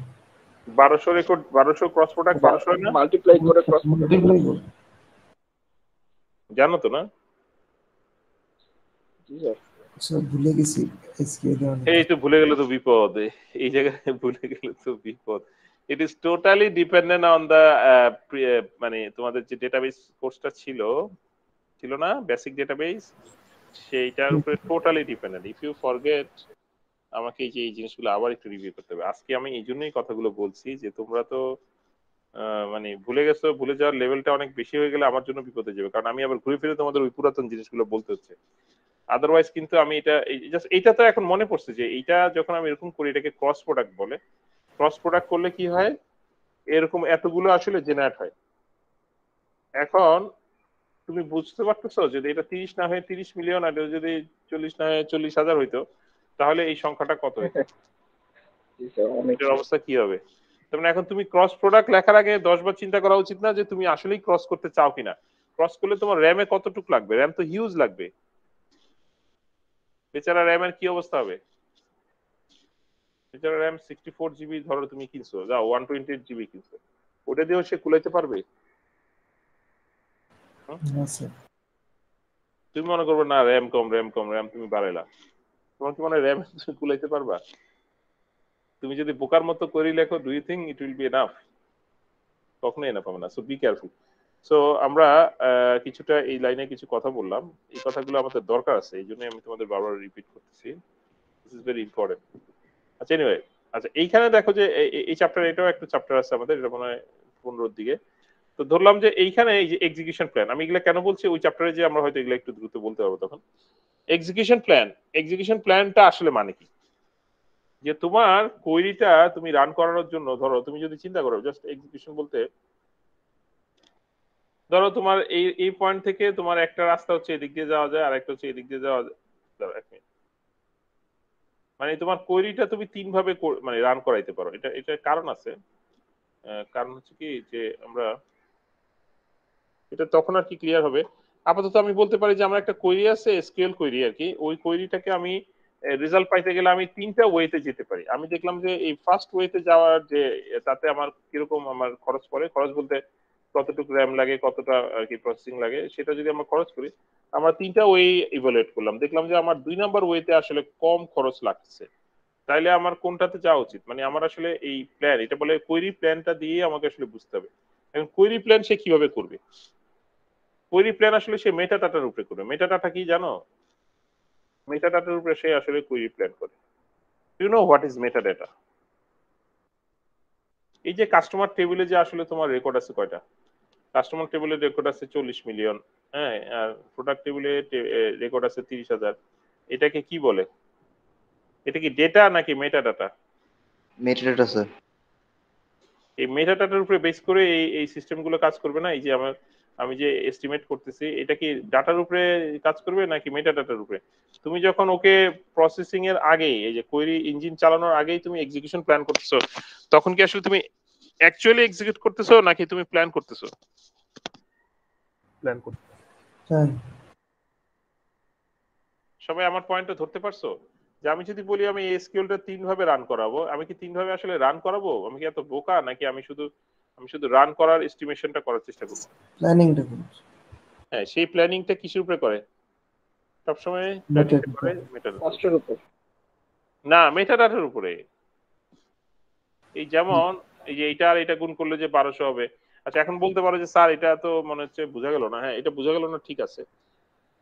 1200 রেকর্ড, 1200 ক্রস প্রোডাক্ট 1200 না মাল্টিপ্লাই করে ক্রস প্রোডাক্ট জানো তো না? সব ভুলে গেছি এসকিউএল। এই তো ভুলে গেলে তো বিপদ, এই জায়গায় ভুলে গেলে তো বিপদ। It is totally dependent on the মানে তোমাদের যে ডেটাবেস কোর্সটা ছিল না বেসিক ডেটাবেস, সেইটার উপরে totally dependent. If you forget আমাকে এই জিনিসগুলো আবার একটু রিভিউ করতে হবে। আজকে আমি এই জন্যই কথাগুলো বলছি যে তোমরা তো মানে ভুলে গেছো, ভুলে যাওয়ার লেভেলটা অনেক বেশি হয়ে গেলে আমার জন্য বিপদে যাবে, কারণ আমি আবার ঘুরে ফিরে তোমাদের ওই পুরাতন জিনিসগুলো বলতে হচ্ছে। আদারওয়াইজ কিন্তু আমি এইটা তো এখন মনে পড়ছে যে এইটা যখন আমি এরকম করি এটাকে ক্রস প্রোডাক্ট বলে। ক্রস প্রোডাক্ট করলে কি হয়? এরকম এতগুলো আসলে জেনারেট হয়। এখন তুমি বুঝতে পারতেছো যদি এটা 30 না হয়ে 30 মিলিয়ন আর যদি 40 না হয়ে 40,000 হইতো, তাহলে এই সংখ্যাটা কত হইতো? এটার অবস্থা কি হবে? তার এখন তুমি ক্রস প্রোডাক্ট লেখার আগে 10 বার চিন্তা করা উচিত না যে তুমি আসলেই ক্রস করতে চাও কিনা? ক্রস করলে তোমার র্যামে কতটুকু লাগবে? র্যাম তো হিউজ লাগবে। বেচারা র্যামের কি অবস্থা হবে? বেচারা র্যাম 64 জিবি ধরো তুমি কিনছো, যাও 128 জিবি কিনছো, ওটা দিয়েও সে কুলাইতে পারবে? তুমি মনে করবে না র্যাম কম র্যাম তুমি বাড়াইলা, তোমার কি মনে হয় র্যাম কুলাইতে পারবা? তুমি যদি বোকার মতো করি লেখো, do you think it will be enough? কখনোই এনাফ হবে না। So be careful. সো আমরা কিছুটা এই লাইনে কিছু কথা বললাম, এই কথাগুলো আমাদের দরকার আছে, এই জন্য আমি তোমাদের বারবার রিপিট করতেছি, দিস ইজ ভেরি ইম্পর্টেন্ট। আচ্ছা এনিওয়ে, আচ্ছা এইখানে দেখো যে এই চ্যাপ্টার, এটাও একটা চ্যাপ্টার আছে আমাদের, এটা মনে হয় 15 দিকে। তো ধরলাম যে এইখানে এই যে এক্সিকিউশন প্ল্যান, আমি এগুলা কেন বলছি, ওই চ্যাপ্টারে যে আমরা হয়তো এগুলো একটু দ্রুত বলতে পারবো তখন। এক্সিকিউশন প্ল্যানটা আসলে মানে কি, যে তোমার কোয়েরিটা তুমি রান করানোর জন্য, ধরো তুমি যদি চিন্তা করো জাস্ট এক্সিকিউশন বলতে, ধরো তোমার এই পয়েন্ট থেকে তোমার একটা রাস্তা হচ্ছে এদিক দিয়ে যাওয়া যায়, আর একটা হচ্ছে এদিক দিয়ে যাওয়া যায়। দাঁড়াও এক মিনিট, মানে তোমার কোয়েরিটা তুমি 3 ভাবে মানে রান করাইতে পারো। এটা কারণ আছে, কারণ হচ্ছে কি যে আমরা এটা তখন আর কি ক্লিয়ার হবে। আপাতত আমি বলতে পারি যে আমার একটা কোয়েরি আছে, এসকিউএল কোয়েরি আর কি, ওই কোয়েরিটাকে আমি রেজাল্ট পাইতে গেলে আমি 3টা ওয়েতে যেতে পারি। আমি দেখলাম যে এই ফার্স্ট ওয়েতে যাওয়ার যে তাতে আমার কিরকম আমার খরচ পড়ে, খরচ বলতে কতটুকু র্যাম লাগে, কতটা আর কি প্রসেসিং লাগে, সেটা যদি আমরা খরচ করি, আমরা 3টা ওয়ে ইভালুয়েট করলাম, দেখলাম যে আমার 2 নাম্বার ওয়েতে আসলে কম খরচ লাগছে। তাইলে আমার কোনটাতে যাওয়া উচিত, মানে আমার আসলে এই প্ল্যান, এটা বলে কোয়েরি প্ল্যানটা দিয়ে আমাকে আসলে বুঝতে হবে। এখন কোয়েরি প্ল্যান সে কিভাবে করবে, কোয়েরি প্ল্যান আসলে সে মেটা ডাটার উপরে করবে। মেটা ডাটা কি জানো? মেটা ডাটার উপরে সে আসলে কোয়েরি প্ল্যান করে। You know what is meta data? এই যে কাস্টমার টেবিলে যে আসলে তোমার রেকর্ড আছে কয়টা? কাস্টমার টেবিলে রেকর্ড আছে 40 মিলিয়ন, হ্যাঁ, আর প্রোডাক্ট টেবিলে রেকর্ড আছে 30,000। এটাকে কি বলে? এটা কি ডেটা নাকি meta data? Meta data sir. এই মেটা ডাটার উপরে বেস করে এই সিস্টেমগুলো কাজ করবে না? এই যে আমি যে এস্টিমেট করতেছি, এটা কি ডাটার উপরে কাজ করবে নাকি মেটা ডাটার উপরে? তুমি যখন ওকে প্রসেসিং এর আগে, এই যে কোয়েরি ইঞ্জিন চালানোর আগেই তুমি এক্সিকিউশন প্ল্যান করতেছো, তখন কি আসলে তুমি অ্যাকচুয়ালি এক্সিকিউট করতেছো নাকি তুমি প্ল্যান করতেছো? প্ল্যান করতে। সবাই আমার পয়েন্টটা ধরতে পারছো? যে আমি যদি বলি আমি এসকিউএলটা 3 ভাবে রান করাবো, আমি কি 3 ভাবে আসলে রান করাবো? আমি কি এত বোকা নাকি আমি শুধু রান করার এস্টিমেশনটা করার চেষ্টা করব? প্ল্যানিংটা করছি। হ্যাঁ, সেই প্ল্যানিংটা কিসের উপরে করে? সবসময় প্ল্যানিংটা করে কষ্টের উপর না, মেটাডাটার উপরে। এই যেমন এই যে এইটা আর এটা গুণ করলে যে 1200 হবে। আচ্ছা এখন বলতে পারো যে স্যার এটা তো মনে হচ্ছে বোঝা গেল না। হ্যাঁ, এটা বোঝা গেল না, ঠিক আছে।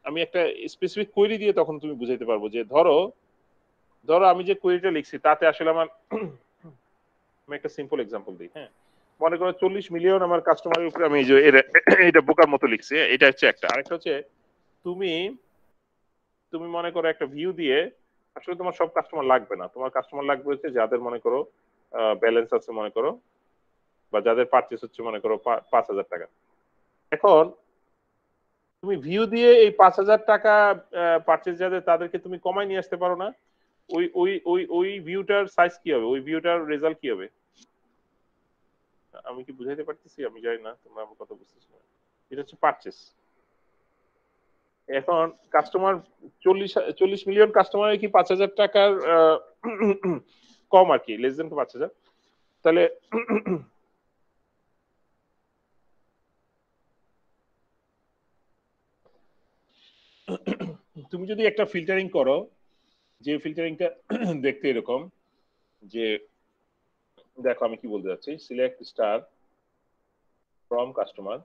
আমি একটা স্পেসিফিক কোয়েরি দিয়ে তখন তুমি বুঝাইতে পারবো যে ধরো আমি যে কোয়েরিটা লিখছি তাতে আসলে আমার আমি একটা সিম্পল এক্সাম্পল দিই। হ্যাঁ, মনে করো 40 মিলিয়ন আমার কাস্টমারের উপরে আমি যে এটা বোকার মতো লিখছি, এটা হচ্ছে একটা। আরেকটা হচ্ছে তুমি মনে করো একটা ভিউ দিয়ে আসলে তোমার সব কাস্টমার লাগবে না, তোমার কাস্টমার লাগবে হচ্ছে যাদের মনে করো ব্যালেন্স আছে মনে করো, বা যাদের পারচেস হচ্ছে মনে করো 5,000 টাকা। এখন তুমি ভিউ দিয়ে এই 5,000 টাকা পারচেস যাদের, তাদেরকে তুমি কমাই নিয়ে আসতে পারো না? ওই ভিউটার সাইজ কি হবে, ওই ভিউটার রেজাল্ট কি হবে? আমি কি বুঝাইতে পারতেছি? আমি জানি না তোমরা আমার কথা বুঝতেছো না। এটা হচ্ছে পারচেস। এখন কাস্টমার 40 মিলিয়ন কাস্টমারের কি 5,000 টাকার কম আর কি, লেস দেন 5,000। তাহলে তুমি যদি একটা ফিল্টারিং করো, যে ফিল্টারিংটা দেখতে এরকম, যে দেখো আমি কি বলতে যাচ্ছি, select star from customer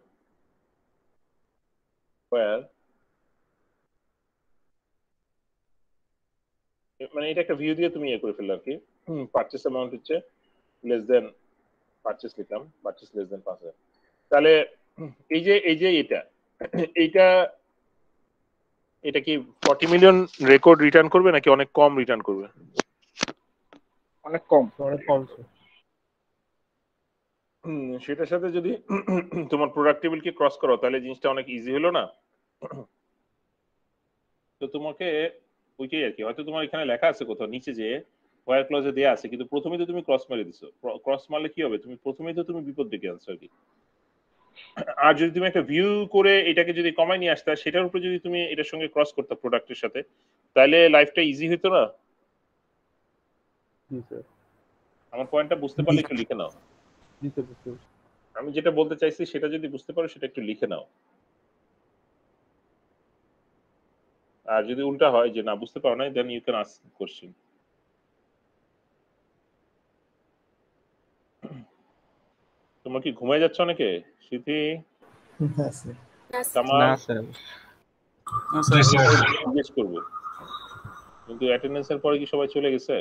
where, মানে এটা একটা ভিউ দিয়ে তুমি ইয়ে করে ফেললে আর কি। পারচেস অ্যামাউন্ট হচ্ছে লেস দেন, পারচেস লিখলাম পারচেস লেস দেন 5,000। তাহলে এই যে এটা কি 40 মিলিয়ন রেকর্ড রিটার্ন করবে নাকি অনেক কম রিটার্ন করবে? অনেক কম। সেটার সাথে যদি তোমার প্রোডাক্ট টেবিলকে ক্রস করো তাহলে জিনিসটা অনেক ইজি হলো না? তো তোমাকে ওইটাই আর কি, হয়তো তোমার এখানে লেখা আছে কোথাও নিচে যে ওয়্যার ক্লজে দেয়া আছে, কিন্তু প্রথমেই তো তুমি ক্রস মেরে দিছো। ক্রস মারলে কি হবে? প্রথমেই তো তুমি বিপদ ডেকে আনছো আর কি। আর যদি তুমি একটা ভিউ করে এটাকে যদি কমাই নিয়ে আসতে, সেটার উপরে যদি তুমি এটার সঙ্গে ক্রস করতে প্রোডাক্টের সাথে, তাহলে লাইফটা ইজি হতো না? আমার পয়েন্টটা বুঝতে পারলে একটু লিখে নাও। আমি যেটা বলতে চাইছি সেটা যদি বুঝতে পারো সেটা একটু লিখে নাও। আর যদি উল্টা হয় যে না বুঝতে পারো না, then you can ask question. তোমরা তোমরা কি ঘুমায় যাচ্ছ অনেকে? স্মৃতি, না স্যার। কামাল, না স্যার। জিজ্ঞেস করবো, কিন্তু অ্যাটেন্ডেন্সের পরে কি সবাই চলে গেছে?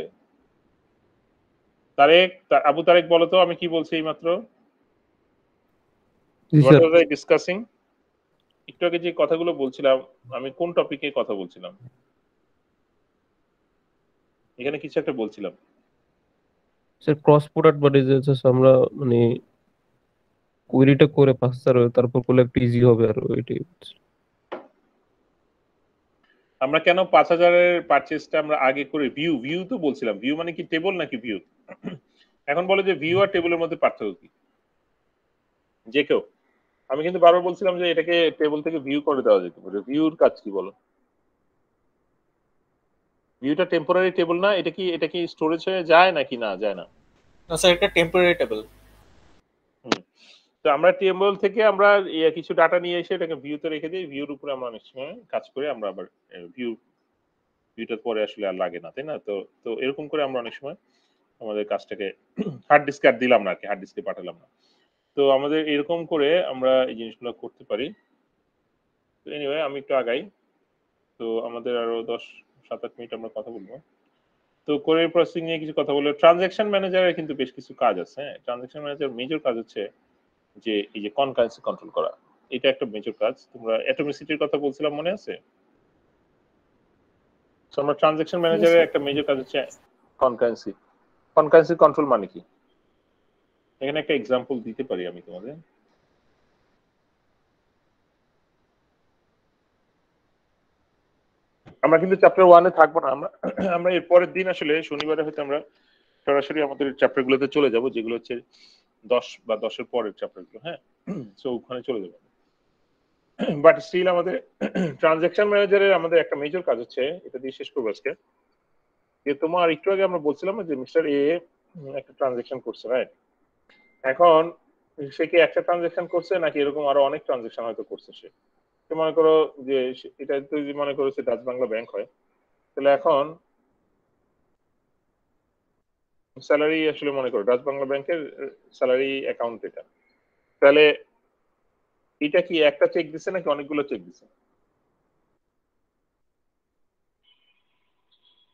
তারেক, আবু তারেক বলো তো আমি কি বলছি এইমাত্র? What was I discussing? একটু আগে যে কথাগুলো বলছিলাম, আমি কোন টপিকে কথা বলছিলাম? এখানে কিছু একটা বলছিলাম। স্যার ক্রস প্রোডাক্ট বা রেজাল্টস আমরা মানে কোয়েরিটা করে পাস স্যার তারপর করলে একটু ইজি হবে আর এটাই। আমরা কেন 5000 এর পারচেজটা আমরা আগে করে ভিউ তো বলছিলাম। ভিউ মানে কি টেবল নাকি ভিউ? এখন বলে যে ভিউ আর টেবলের মধ্যে পার্থক্য কি? যে কেউ, আমি কিন্তু বারবার বলছিলাম যে এটাকে টেবল থেকে ভিউ করে দেওয়া যেতে পারে। ভিউর কাজ কি বলো? ভিউটা টেম্পোরারি টেবল না? এটা কি স্টোরেজ হয়ে যায় নাকি না যায় না? না স্যার, এটা টেম্পোরারি টেবল। তো আমরা টেবল থেকে আমরা কিছু ডাটা নিয়ে এসে এটাকে ভিউতে রেখে দিই। ভিউর উপরে আমরা অনেক সময় কাজ করে আমরা আবার ভিউটার পরে আসলে আর লাগে না, তাই না? তো তো এরকম করে আমরা অনেক সময় আমাদের কাজটাকে হার্ড ডিস্কে আর দিলাম না, আর কি হার্ড ডিস্কে পাঠালাম না। তো আমাদের এরকম করে আমরা এই জিনিসগুলো করতে পারি। তো এনিওয়ে আমি একটু আগাই। তো আমাদের আরো 10-7-8 মিনিট আমরা কথা বলবো। তো কোরিয়ার প্রসেসিং নিয়ে কিছু কথা বলবো। ট্রানজাকশন ম্যানেজারের কিন্তু বেশ কিছু কাজ আছে। হ্যাঁ, ট্রানজাকশন ম্যানেজার মেজর কাজ হচ্ছে যে এই যে কনকারেন্সি কন্ট্রোল করা। এটা একটা মেজর কাজ। তোমরা অ্যাটমিসিটির কথা বলছিলাম, মনে আছে? তো আমরা ট্রানজাকশন ম্যানেজারের একটা মেজর কাজ হচ্ছে কনকারেন্সি কন্ট্রোল। মানে কি? এখানে একটা এক্সাম্পল দিতে পারি আমি তোমাদের। আমরা কিন্তু চ্যাপ্টার 1 এ থাকবো না। আমরা এর পরের দিন আসলে শনিবারে হয়তো আমরা সরাসরি আমাদের চ্যাপ্টার গুলোতে চলে যাব, যেগুলো হচ্ছে 10 বা 10 এর পরের চ্যাপ্টার গুলো। হ্যাঁ, সো ওখানে চলে যাব। বাট স্টিল আমাদের ট্রানজাকশন ম্যানেজারের আমাদের একটা মেজর কাজ হচ্ছে, এটা দিয়ে শেষ করবো আজকে, যে তোমার একটু আগে আমরা বলছিলাম যে মিস্টার এ একটা ট্রানজাকশন করছে, রাইট? এখন সে কি একটা ট্রানজাকশন করছে নাকি এরকম আরো অনেক ট্রানজাকশন হয়তো করছে সে? মনে করো যে এটা যদি মনে করো সে ডাচ বাংলা ব্যাংক হয়, তাহলে এখন স্যালারি আসলে মনে করো ডাচ বাংলা ব্যাংকের স্যালারি অ্যাকাউন্ট এটা, তাহলে এটা কি একটা চেক দিছে নাকি অনেকগুলো চেক দিছে?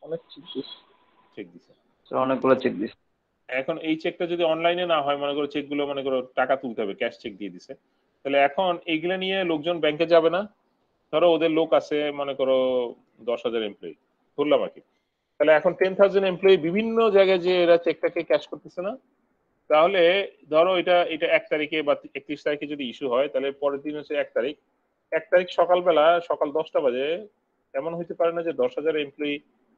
অনেক চেক দিছে, অনেকগুলো চেক দিছে। এখন এই চেকটা যদি অনলাইনে না হয়, মনে করো চেকগুলো মনে করো টাকা তুলতে হবে, ক্যাশ চেক দিয়ে দিছে, তাহলে এখন এইগুলা নিয়ে লোকজন ব্যাংকে যাবে না? ধরো ওদের লোক আছে মনে করো 10,000 এমপ্লয়ি ধরলাম আর কি, তাহলে এখন 10,000 এমপ্লয়ি বিভিন্ন জায়গায় যে এরা চেকটাকে ক্যাশ করতেছে না, তাহলে ধরো এটা 1 তারিখে বা 31 তারিখে যদি ইস্যু হয়, তাহলে পরের দিন হচ্ছে 1 তারিখ সকালবেলা সকাল 10টা বাজে এমন হইতে পারে না যে 10,000 এমপ্লয়ি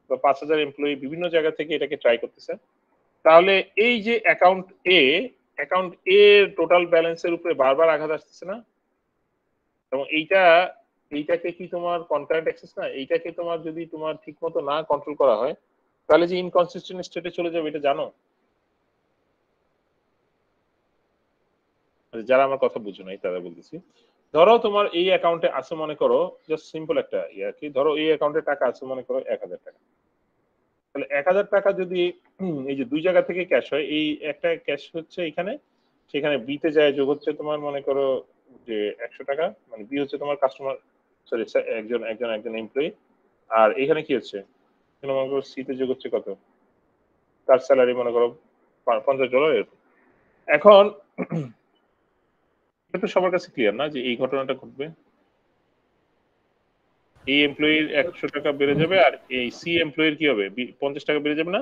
বা 5,000 এমপ্লয়ি বিভিন্ন জায়গা থেকে এটাকে ট্রাই করতেছে। তাহলে এই যে অ্যাকাউন্ট এ টোটাল ব্যালেন্সের উপরে বারবার আঘাত আসতেছে না? এবং এইটাকে কি তোমার কনকারেন্ট অ্যাক্সেস না? এইটাকে তোমার যদি তোমার ঠিক মতো না কন্ট্রোল করা হয়, তাহলে যে ইনকনসিস্টেন্ট স্টেটে চলে যাবে, এটা জানো? যারা আমার কথা বুঝো নাই তারা বলতেছি, ধরো তোমার এই অ্যাকাউন্টে আছে মনে করো, জাস্ট সিম্পল একটা আর কি, ধরো এই অ্যাকাউন্টে টাকা আছে মনে করো 1,000 টাকা। তাহলে 1,000 টাকা যদি এই যে দুই জায়গা থেকে ক্যাশ হয়, এই একটা ক্যাশ হচ্ছে এখানে, সেখানে বিতে যায় যোগ হচ্ছে তোমার মনে করো যে 100 টাকা, মানে বি হচ্ছে তোমার কাস্টমার, সরি একজন এমপ্লয়ি, আর এখানে কি হচ্ছে মনে করো সিতে যোগ হচ্ছে কত, তার স্যালারি মনে করো $50 এরকম। এখন এটা সবার কাছে ক্লিয়ার না যে এই ঘটনাটা ঘটবে, এই এমপ্লয়ির 100 টাকা বেড়ে যাবে আর এই সি এমপ্লয়ির কি হবে, 50 টাকা বেড়ে যাবে না?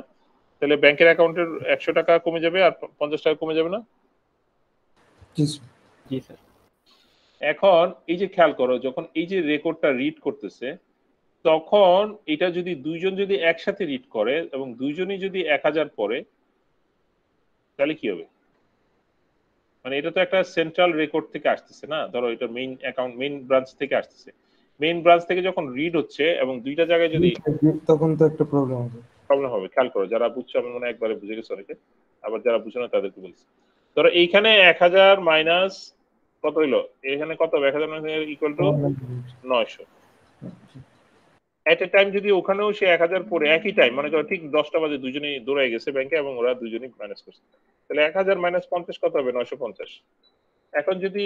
তাহলে ব্যাংকের অ্যাকাউন্টের 100 টাকা কমে যাবে আর 50 টাকা কমে যাবে না? জি স্যার। এখন এই যে খেয়াল করো, যখন এই যে রেকর্ডটা রিড করতেছে, তখন এটা যদি দুইজন যদি একসাথে রিড করে এবং দুইজনই যদি 1,000 পড়ে, তাহলে কি হবে? মানে এটা তো একটা সেন্ট্রাল রেকর্ড থেকে আসতেছে না, ধরো এটা মেইন অ্যাকাউন্ট মেইন ব্রাঞ্চ থেকে আসতেছে, মেইন ব্রাঞ্চ থেকে যখন রিড হচ্ছে এবং দুইটা জায়গায় যদি, তখন তো একটা প্রবলেম হবে। খেয়াল করো, যারা বুঝছো আমি মনে হয় একবারে বুঝে গেছি অনেকে, আবার যারা বুঝো না তাদেরকে বলছি। ধরো এইখানে 1,000 মাইনাস কত হইলো, এখানে কত হবে, 1,000 equal to 900। At A time যদি ওখানেও সে 1000 পরে একই টাইম মনে করো ঠিক 10টা বাজে দুজনেই দৌড়ায় গেছে ব্যাংকে এবং ওরা দুজনেই মাইনাস করছে, তাহলে 1000 মাইনাস 50 কত হবে? 950। এখন যদি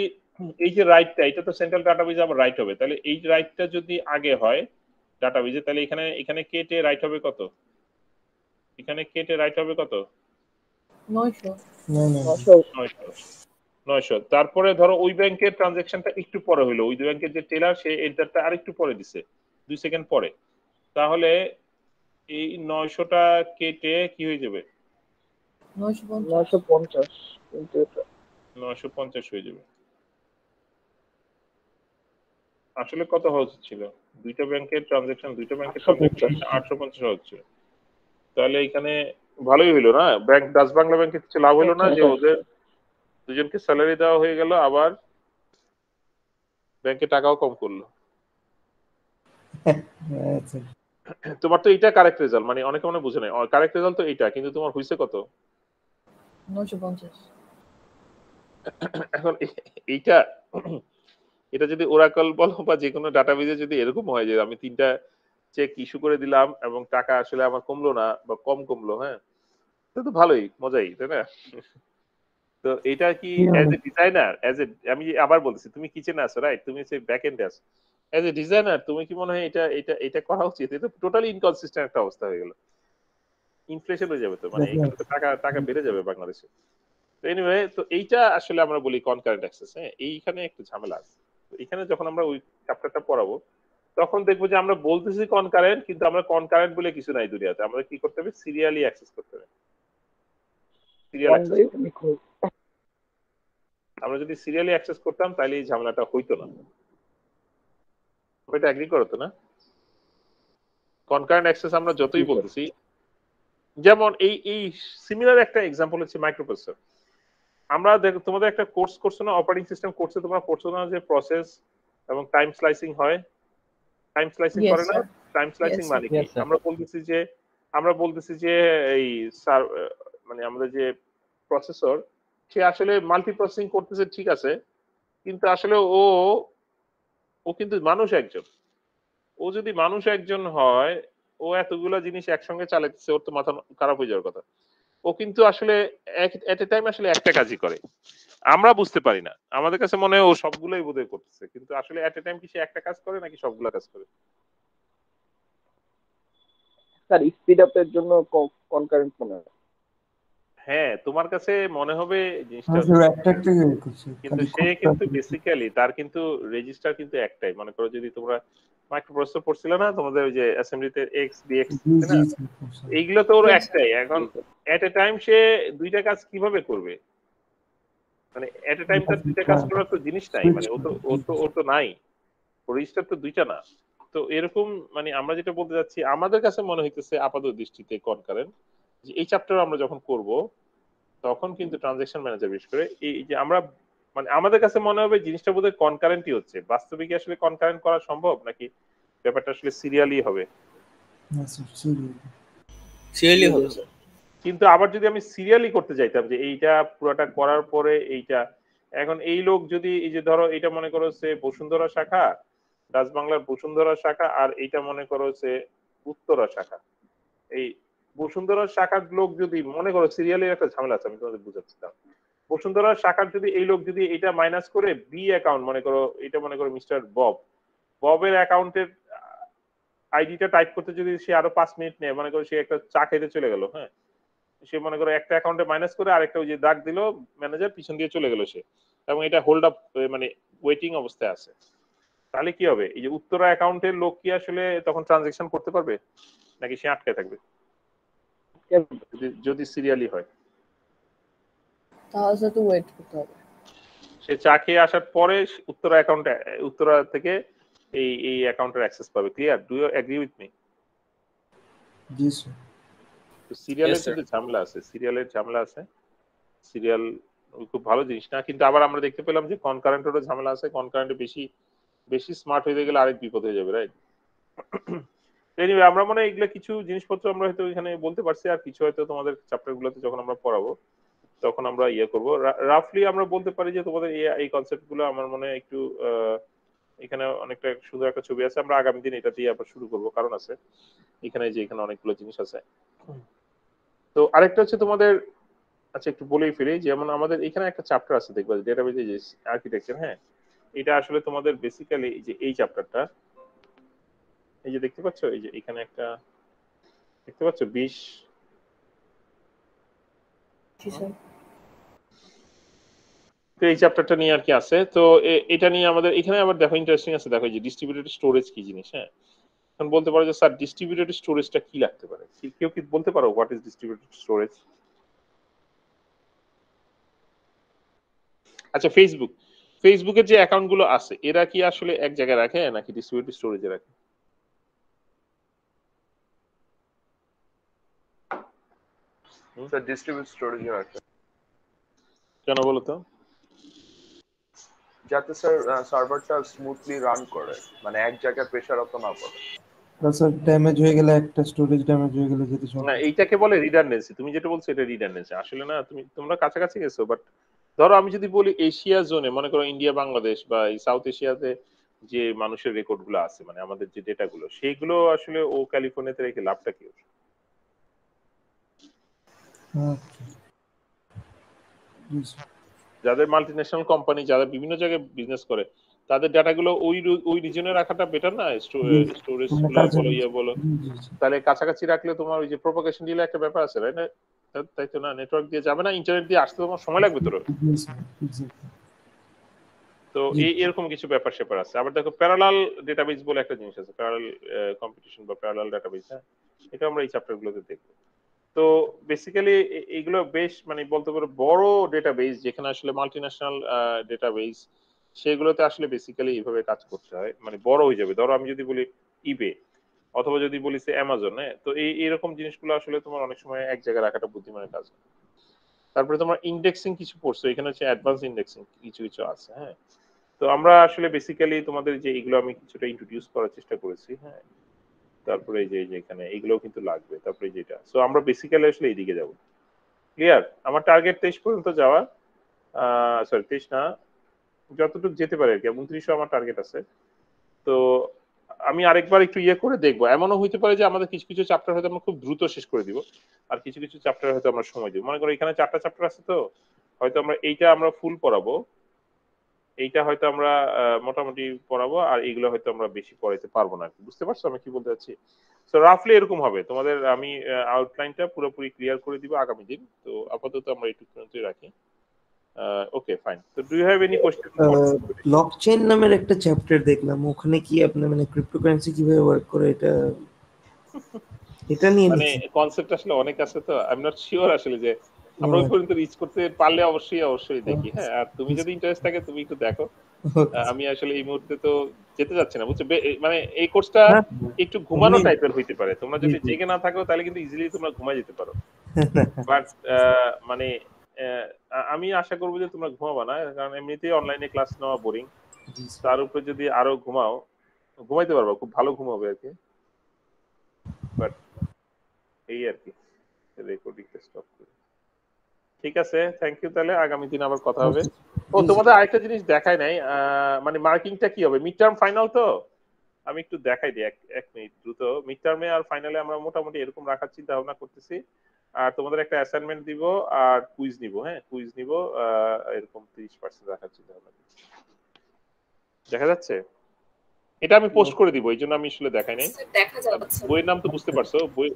এই যে রাইটটা, এটা তো সেন্ট্রাল ডাটাবেজে আবার রাইট হবে, তাহলে এই রাইটটা যদি আগে হয় ডাটাবেজে, তাহলে এখানে কেটে রাইট হবে কত? এখানে কেটে রাইট হবে কত? 900। তারপরে ধরো ওই ব্যাংকের ট্রানজাকশনটা একটু পরে হলো, ওই ব্যাংকের যে টেলার সে এন্টারটা আরেকটু পরে দিছে 2 সেকেন্ড পরে, তাহলে এই 900টা কেটে কি হয়ে যাবে? 950 কিন্তু এটা 950 হয়ে যাবে। আসলে কত হওয়া উচিত ছিল? দুইটা ব্যাংকের ট্রানজাকশন 850 হওয়া উচিত ছিল। তাহলে এখানে ভালোই হইলো না, ব্যাংক ডাচ বাংলা ব্যাংকে কিছু লাভ হলো না যে ওদের দুজনকে স্যালারি দেওয়া হয়ে গেল, আবার ব্যাংকে টাকাও কম করলো। তোমার তো এইটা কারেক্ট রেজাল্ট, মানে অনেকে মনে বুঝে নাই কারেক্ট রেজাল্ট তো এইটা, কিন্তু তোমার হইছে কত? 950। এখন এইটা এটা যদি ওরাকল বলো বা যে কোনো ডাটাবেজে যদি এরকম হয় যে আমি 3টা চেক ইস্যু করে দিলাম এবং টাকা আসলে আমার কমলো না বা কম কমলো, হ্যাঁ, তো ভালোই মজাই, তাই না? তো এটা কি অ্যাজ এ ডিজাইনার, আমি আবার বলতেছি, তুমি কিচেনে আছো রাইট, তুমি হচ্ছে ব্যাক এন্ডে আছো, অ্যাজ এ ডিজাইনার তুমি কি মনে হয় এটা করা উচিত? এটা টোটালি ইনকনসিস্টেন্ট একটা অবস্থা হয়ে গেল, ইনফ্লেশন হয়ে যাবে তো, মানে এখানে তো টাকা বেড়ে যাবে বাংলাদেশে। তো এনিওয়ে, তো এইটা আসলে আমরা বলি কনকারেন্ট অ্যাক্সেস। হ্যাঁ, এইখানে একটু ঝামেলা আছে। তো এখানে যখন আমরা ওই চ্যাপ্টারটা পড়াবো তখন দেখবো যে আমরা বলতেছি কনকারেন্ট, কিন্তু আমরা কনকারেন্ট বলে কিছু নাই দুনিয়াতে, আমাদের কি করতে হবে? সিরিয়ালি অ্যাক্সেস করতে হবে। আমরা যদি সিরিয়ালি অ্যাক্সেস করতাম তাহলে এই ঝামেলাটা হইতো না। এটা এগ্রি করো তো না? কনকারেন্ট অ্যাক্সেস আমরা যতই বলতেছি, যেমন এই সিমিলার একটা एग्जांपल হচ্ছে মাইক্রোপ্রসেসর। আমরা তোমাদের একটা কোর্স করছো না, অপারেটিং সিস্টেম কোর্সে তোমরা পড়ছো না যে প্রসেস এবং টাইম স্লাইসিং হয়? টাইম স্লাইসিং করে না? টাইম স্লাইসিং মানে কি? আমরা বলতেছি যে এই মানে আমাদের যে প্রসেসর সে আসলে মাল্টি প্রসেসিং করতেছে, ঠিক আছে, কিন্তু আসলে ও কিন্তু মানুষ একজন। ও যদি মানুষ একজন হয়, ও এতগুলা জিনিস একসঙ্গে চালাতেছে, ওর তো মাথা খারাপ হয়ে যাওয়ার কথা। ও কিন্তু আসলে এট এ টাইম আসলে একটা কাজই করে, আমরা বুঝতে পারি না, আমাদের কাছে মনে হয় ও সবগুলোই বোধহয় করতেছে, কিন্তু আসলে এট এ টাইম কি সে একটা কাজ করে নাকি সবগুলা কাজ করে? স্যার স্পিড আপের জন্য কনকারেন্ট মনে হয়। হ্যাঁ, তোমার কাছে মনে হবে জিনিসটা, কিন্তু সে কিন্তু বেসিক্যালি তার কিন্তু রেজিস্টার কিন্তু একটাই। মনে করো যদি তোমরা মাইক্রোপ্রসেসর পড়ছিলে না তোমাদের ওই যে অ্যাসেম্বলিতে এক্স বিএক্স, এইগুলো তো ওর একটাই। এখন এট এ টাইম সে দুইটা কাজ কিভাবে করবে? মানে এট এ টাইম তার দুইটা কাজ করার তো জিনিস নাই, মানে ও তো নাই, রেজিস্টার তো দুইটা না। তো এরকম মানে আমরা যেটা বলতে যাচ্ছি, আমাদের কাছে মনে হইতেছে আপাতত দৃষ্টিতে কনকারেন্ট, যে এই চ্যাপ্টার আমরা যখন করব তখন কিন্তু ট্রানজাকশন ম্যানেজার বিশেষ করে এই যে আমরা মানে আমাদের কাছে মনে হবে জিনিসটা বোধহয় কনকারেন্টই হচ্ছে। বাস্তবে কি আসলে কনকারেন্ট করা সম্ভব, নাকি ব্যাপারটা আসলে সিরিয়ালি হবে? সিরিয়ালি হবে স্যার। কিন্তু আবার যদি আমি সিরিয়ালি করতে চাইতাম যে এইটা পুরোটা করার পরে এইটা, এখন এই লোক যদি এই যে ধরো এটা মনে করো সে বসুন্ধরা শাখা, ডাচ বাংলার বসুন্ধরা শাখা, আর এইটা মনে করো সে উত্তরা শাখা, এই বসুন্ধরা শাখার লোক যদি মনে করো সিরিয়ালের একটা ঝামেলা আছে, আমি তোমাদের বুঝাচ্ছিলাম। বসুন্ধরা শাখার যদি এই লোক যদি এটা মাইনাস করে বি অ্যাকাউন্ট মনে করো, এটা মনে করো মিস্টার ববের অ্যাকাউন্টের আইডিটা টাইপ করতে যদি সে আরো 5 মিনিট নেয়, মনে করো সে একটা চা খেতে চলে গেল, হ্যাঁ, সে মনে করো একটা অ্যাকাউন্টে মাইনাস করে আরেকটা ওই যে দাগ দিল ম্যানেজার, পিছন দিয়ে চলে গেল সে, এবং এটা হোল্ড আপ মানে ওয়েটিং অবস্থায় আছে, তাহলে কি হবে? এই যে উত্তরা অ্যাকাউন্টের লোক কি আসলে তখন ট্রানজাকশন করতে পারবে, নাকি সে আটকে থাকবে যদি সিরিয়ালি হয়? তাহলে তো ওয়েট করতে হবে। সে চা খেয়ে আসার পরে উত্তরা থেকে এই অ্যাকাউন্টের অ্যাক্সেস পাবে। Clear? Do you agree with me? জি স্যার। তো সিরিয়ালের কিন্তু ঝামেলা আছে, সিরিয়াল খুব ভালো জিনিস না, কিন্তু আবার আমরা দেখতে পেলাম যে কনকারেন্টেরও ঝামেলা আছে। কনকারেন্টে বেশি স্মার্ট হয়ে গেলে আরেক বিপদ হয়ে যাবে, রাইট? এনিওয়ে, আমরা মনে হয় এগুলো কিছু জিনিসপত্র আমরা হয়তো এখানে বলতে পারছি, আর কিছু হয়তো তোমাদের চ্যাপ্টারগুলোতে যখন আমরা পড়াবো তখন আমরা করব। রাফলি আমরা বলতে পারি যে তোমাদের এই কনসেপ্টগুলো আমার মনে হয় একটু এখানে অনেকটা সুন্দর একটা ছবি আছে, আমরা আগামী দিন এটা দিয়ে আবার শুরু করব, কারণ আছে এখানে যে এখানে অনেকগুলো জিনিস আছে। তো আরেকটা হচ্ছে তোমাদের, আচ্ছা একটু বলেই ফেলি, যেমন আমাদের এখানে একটা চ্যাপ্টার আছে দেখবা ডেটাবেজে যে আর্কিটেকচার, হ্যাঁ এটা আসলে তোমাদের বেসিক্যালি যে এই চ্যাপ্টারটা, এই যে দেখতে পাচ্ছ, এই যে এখানে একটা দেখতে পাচ্ছ 20, তো এই চ্যাপ্টারটা নিয়ে আর কি আছে। তো এটা নিয়ে আমাদের এখানে আবার দেখো ইন্টারেস্টিং আছে, দেখো যে ডিস্ট্রিবিউটেড স্টোরেজ কি জিনিস। হ্যাঁ এখন বলতে পারো যে স্যার ডিস্ট্রিবিউটেড স্টোরেজটা কি লাগতে পারে, কেউ কি বলতে পারো হোয়াট ইজ ডিস্ট্রিবিউটেড স্টোরেজ? আচ্ছা ফেসবুকের যে অ্যাকাউন্ট গুলো আছে এরা কি আসলে এক জায়গায় রাখে নাকি ডিস্ট্রিবিউটেড স্টোরেজে রাখে? স্যার ডিস্ট্রিবিউটেড স্টোরেজে রাখে। কেন বলো তো? যাতে স্যার সার্ভারটা স্মুথলি রান করে, মানে এক জায়গায় প্রেসার অত না পড়ে। স্যার ড্যামেজ হয়ে গেলে, একটা স্টোরেজ ড্যামেজ হয়ে গেলে যেতে সব না এইটাকে বলে রিডান্ডেন্সি। তুমি যেটা বলছো এটা রিডান্ডেন্সি আসলে না, তোমরা কাছাকাছি গেছো। বাট ধরো আমি যদি বলি এশিয়া জোনে, মনে করো ইন্ডিয়া বাংলাদেশ বা এই সাউথ এশিয়াতে যে মানুষের রেকর্ড গুলো আছে, মানে আমাদের যে ডেটা গুলো, সেইগুলো আসলে ও ক্যালিফোর্নিয়াতে রেখে লাভটা কি? যাদের মাল্টিন্যাশনাল কোম্পানি, যারা বিভিন্ন জায়গায় বিজনেস করে, তাদের ডাটাগুলো ওই রিজনে রাখাটা বেটার না? স্টোরেজ বলো ইয়ে বলো, তাহলে কাছাকাছি রাখলে তোমার ওই যে প্রোপাগেশন ডিলে একটা ব্যাপার আছে, তাই তো না? নেটওয়ার্ক দিয়ে যাবে না, ইন্টারনেট দিয়ে আসতে তোমার সময় লাগবে তো এরকম কিছু ব্যাপার স্যাপার আছে। আবার দেখো প্যারালাল ডেটাবেস বলে একটা জিনিস আছে, প্যারালাল কম্পিটিশন বা প্যারালাল ডেটাবেস। হ্যাঁ এটা আমরা এই চ্যাপ্টার গুলোতে দেখবো। তো বেসিক্যালি এইগুলো বেশ মানে বলতে পারো বড় ডেটাবেস, যেখানে আসলে মাল্টিন্যাশনাল ডেটাবেস, সেগুলোতে আসলে বেসিক্যালি এইভাবে কাজ করতে হয়, মানে বড় হয়ে যাবে। ধরো আমি যদি বলি ইবে অথবা যদি বলি সে অ্যামাজন, হ্যাঁ তো এইরকম জিনিসগুলো আসলে তোমার অনেক সময় এক জায়গায় রাখাটা বুদ্ধিমানের কাজ। তারপরে তোমার ইন্ডেক্সিং কিছু পড়ছো, এখানে হচ্ছে অ্যাডভান্স ইন্ডেক্সিং কিছু কিছু আছে। হ্যাঁ তো আমরা আসলে বেসিক্যালি তোমাদের যে এগুলো আমি কিছুটা ইন্ট্রোডিউস করার চেষ্টা করেছি। হ্যাঁ তারপরে এই যে এখানে এইগুলোও কিন্তু লাগবে, তারপরে যেটা, সো আমরা বেসিক্যালি আসলে এইদিকে যাব। ক্লিয়ার? আমার টার্গেট 23 পর্যন্ত যাওয়া, সরি 23 না, যতটুকু যেতে পারে আর কি, 29 আমার টার্গেট আছে। তো আমি আরেকবার একটু ইয়ে করে দেখবো, এমনও হইতে পারে যে আমাদের কিছু কিছু চ্যাপ্টার হয়তো আমরা খুব দ্রুত শেষ করে দিব, আর কিছু কিছু চ্যাপ্টার হয়তো আমরা সময় দিব। মনে করো এখানে 4টা চ্যাপ্টার আছে, তো হয়তো আমরা এইটা আমরা ফুল পড়াবো, এইটা হয়তো আমরা মোটামুটি পড়াবো, আর এইগুলো হয়তো আমরা বেশি পড়াইতে পারবো না। বুঝতে পারছো আমি কি বলতে চাচ্ছি? সো রাফলি এরকম হবে তোমাদের। আমি আউটলাইনটা পুরোপুরি ক্লিয়ার করে দিব আগামী দিন। তো আপাতত আমরা এইটুকু পর্যন্তই রাখি। Okay fine. তো do you have any question? Blockchain নামের একটা চ্যাপ্টার দেখলাম, ওখানে কি আপনার মানে ক্রিপ্টোকারেন্সি কিভাবে ওয়ার্ক করে এটা নিয়ে মানে কনসেপ্ট আসলে অনেক আছে, তো আই এম নট শিওর আসলে যে আমরা ওই পর্যন্ত রিচ করতে পারলে অবশ্যই দেখি। হ্যাঁ আর তুমি যদি ইন্টারেস্ট থাকে তুমি একটু দেখো। আমি আসলে এই মুহূর্তে তো যেতে যাচ্ছি না, বুঝছো? মানে এই কোর্সটা একটু ঘুমানো টাইপের হইতে পারে, তোমরা যদি জেগে না থাকো তাহলে কিন্তু ইজিলি তোমরা ঘুমায় যেতে পারো। বাট মানে আমি আশা করবো যে তোমরা ঘুমাবা না, কারণ এমনিতেই অনলাইনে ক্লাস নেওয়া বোরিং, তার উপরে যদি আরো ঘুমাইতে পারবা, খুব ভালো ঘুম হবে আর কি। বাট এই আর কি, রেকর্ডিংটা স্টপ করি। ঠিক আছে, থ্যাংক ইউ। তাহলে আগামী দিন আবার কথা হবে। ও তোমাদের আরেকটা জিনিস দেখাই নাই, মানে মার্কিংটা কি হবে, মিড টার্ম ফাইনাল, তো আমি একটু দেখাই দিই এক মিনিট দ্রুত। মিড টার্মে আর ফাইনালে আমরা মোটামুটি এরকম রাখার চিন্তা ভাবনা করতেছি। আর তোমাদের একটা অ্যাসাইনমেন্ট দিব আর কুইজ নিব। হ্যাঁ কুইজ নিব, এরকম 30% রাখার চিন্তা ভাবনা করছি। দেখা যাচ্ছে? এটা আমি পোস্ট করে দিব, এই জন্য আমি আসলে দেখাই নাই। বইয়ের নাম তো বুঝতে পারছো? বই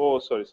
ও সরি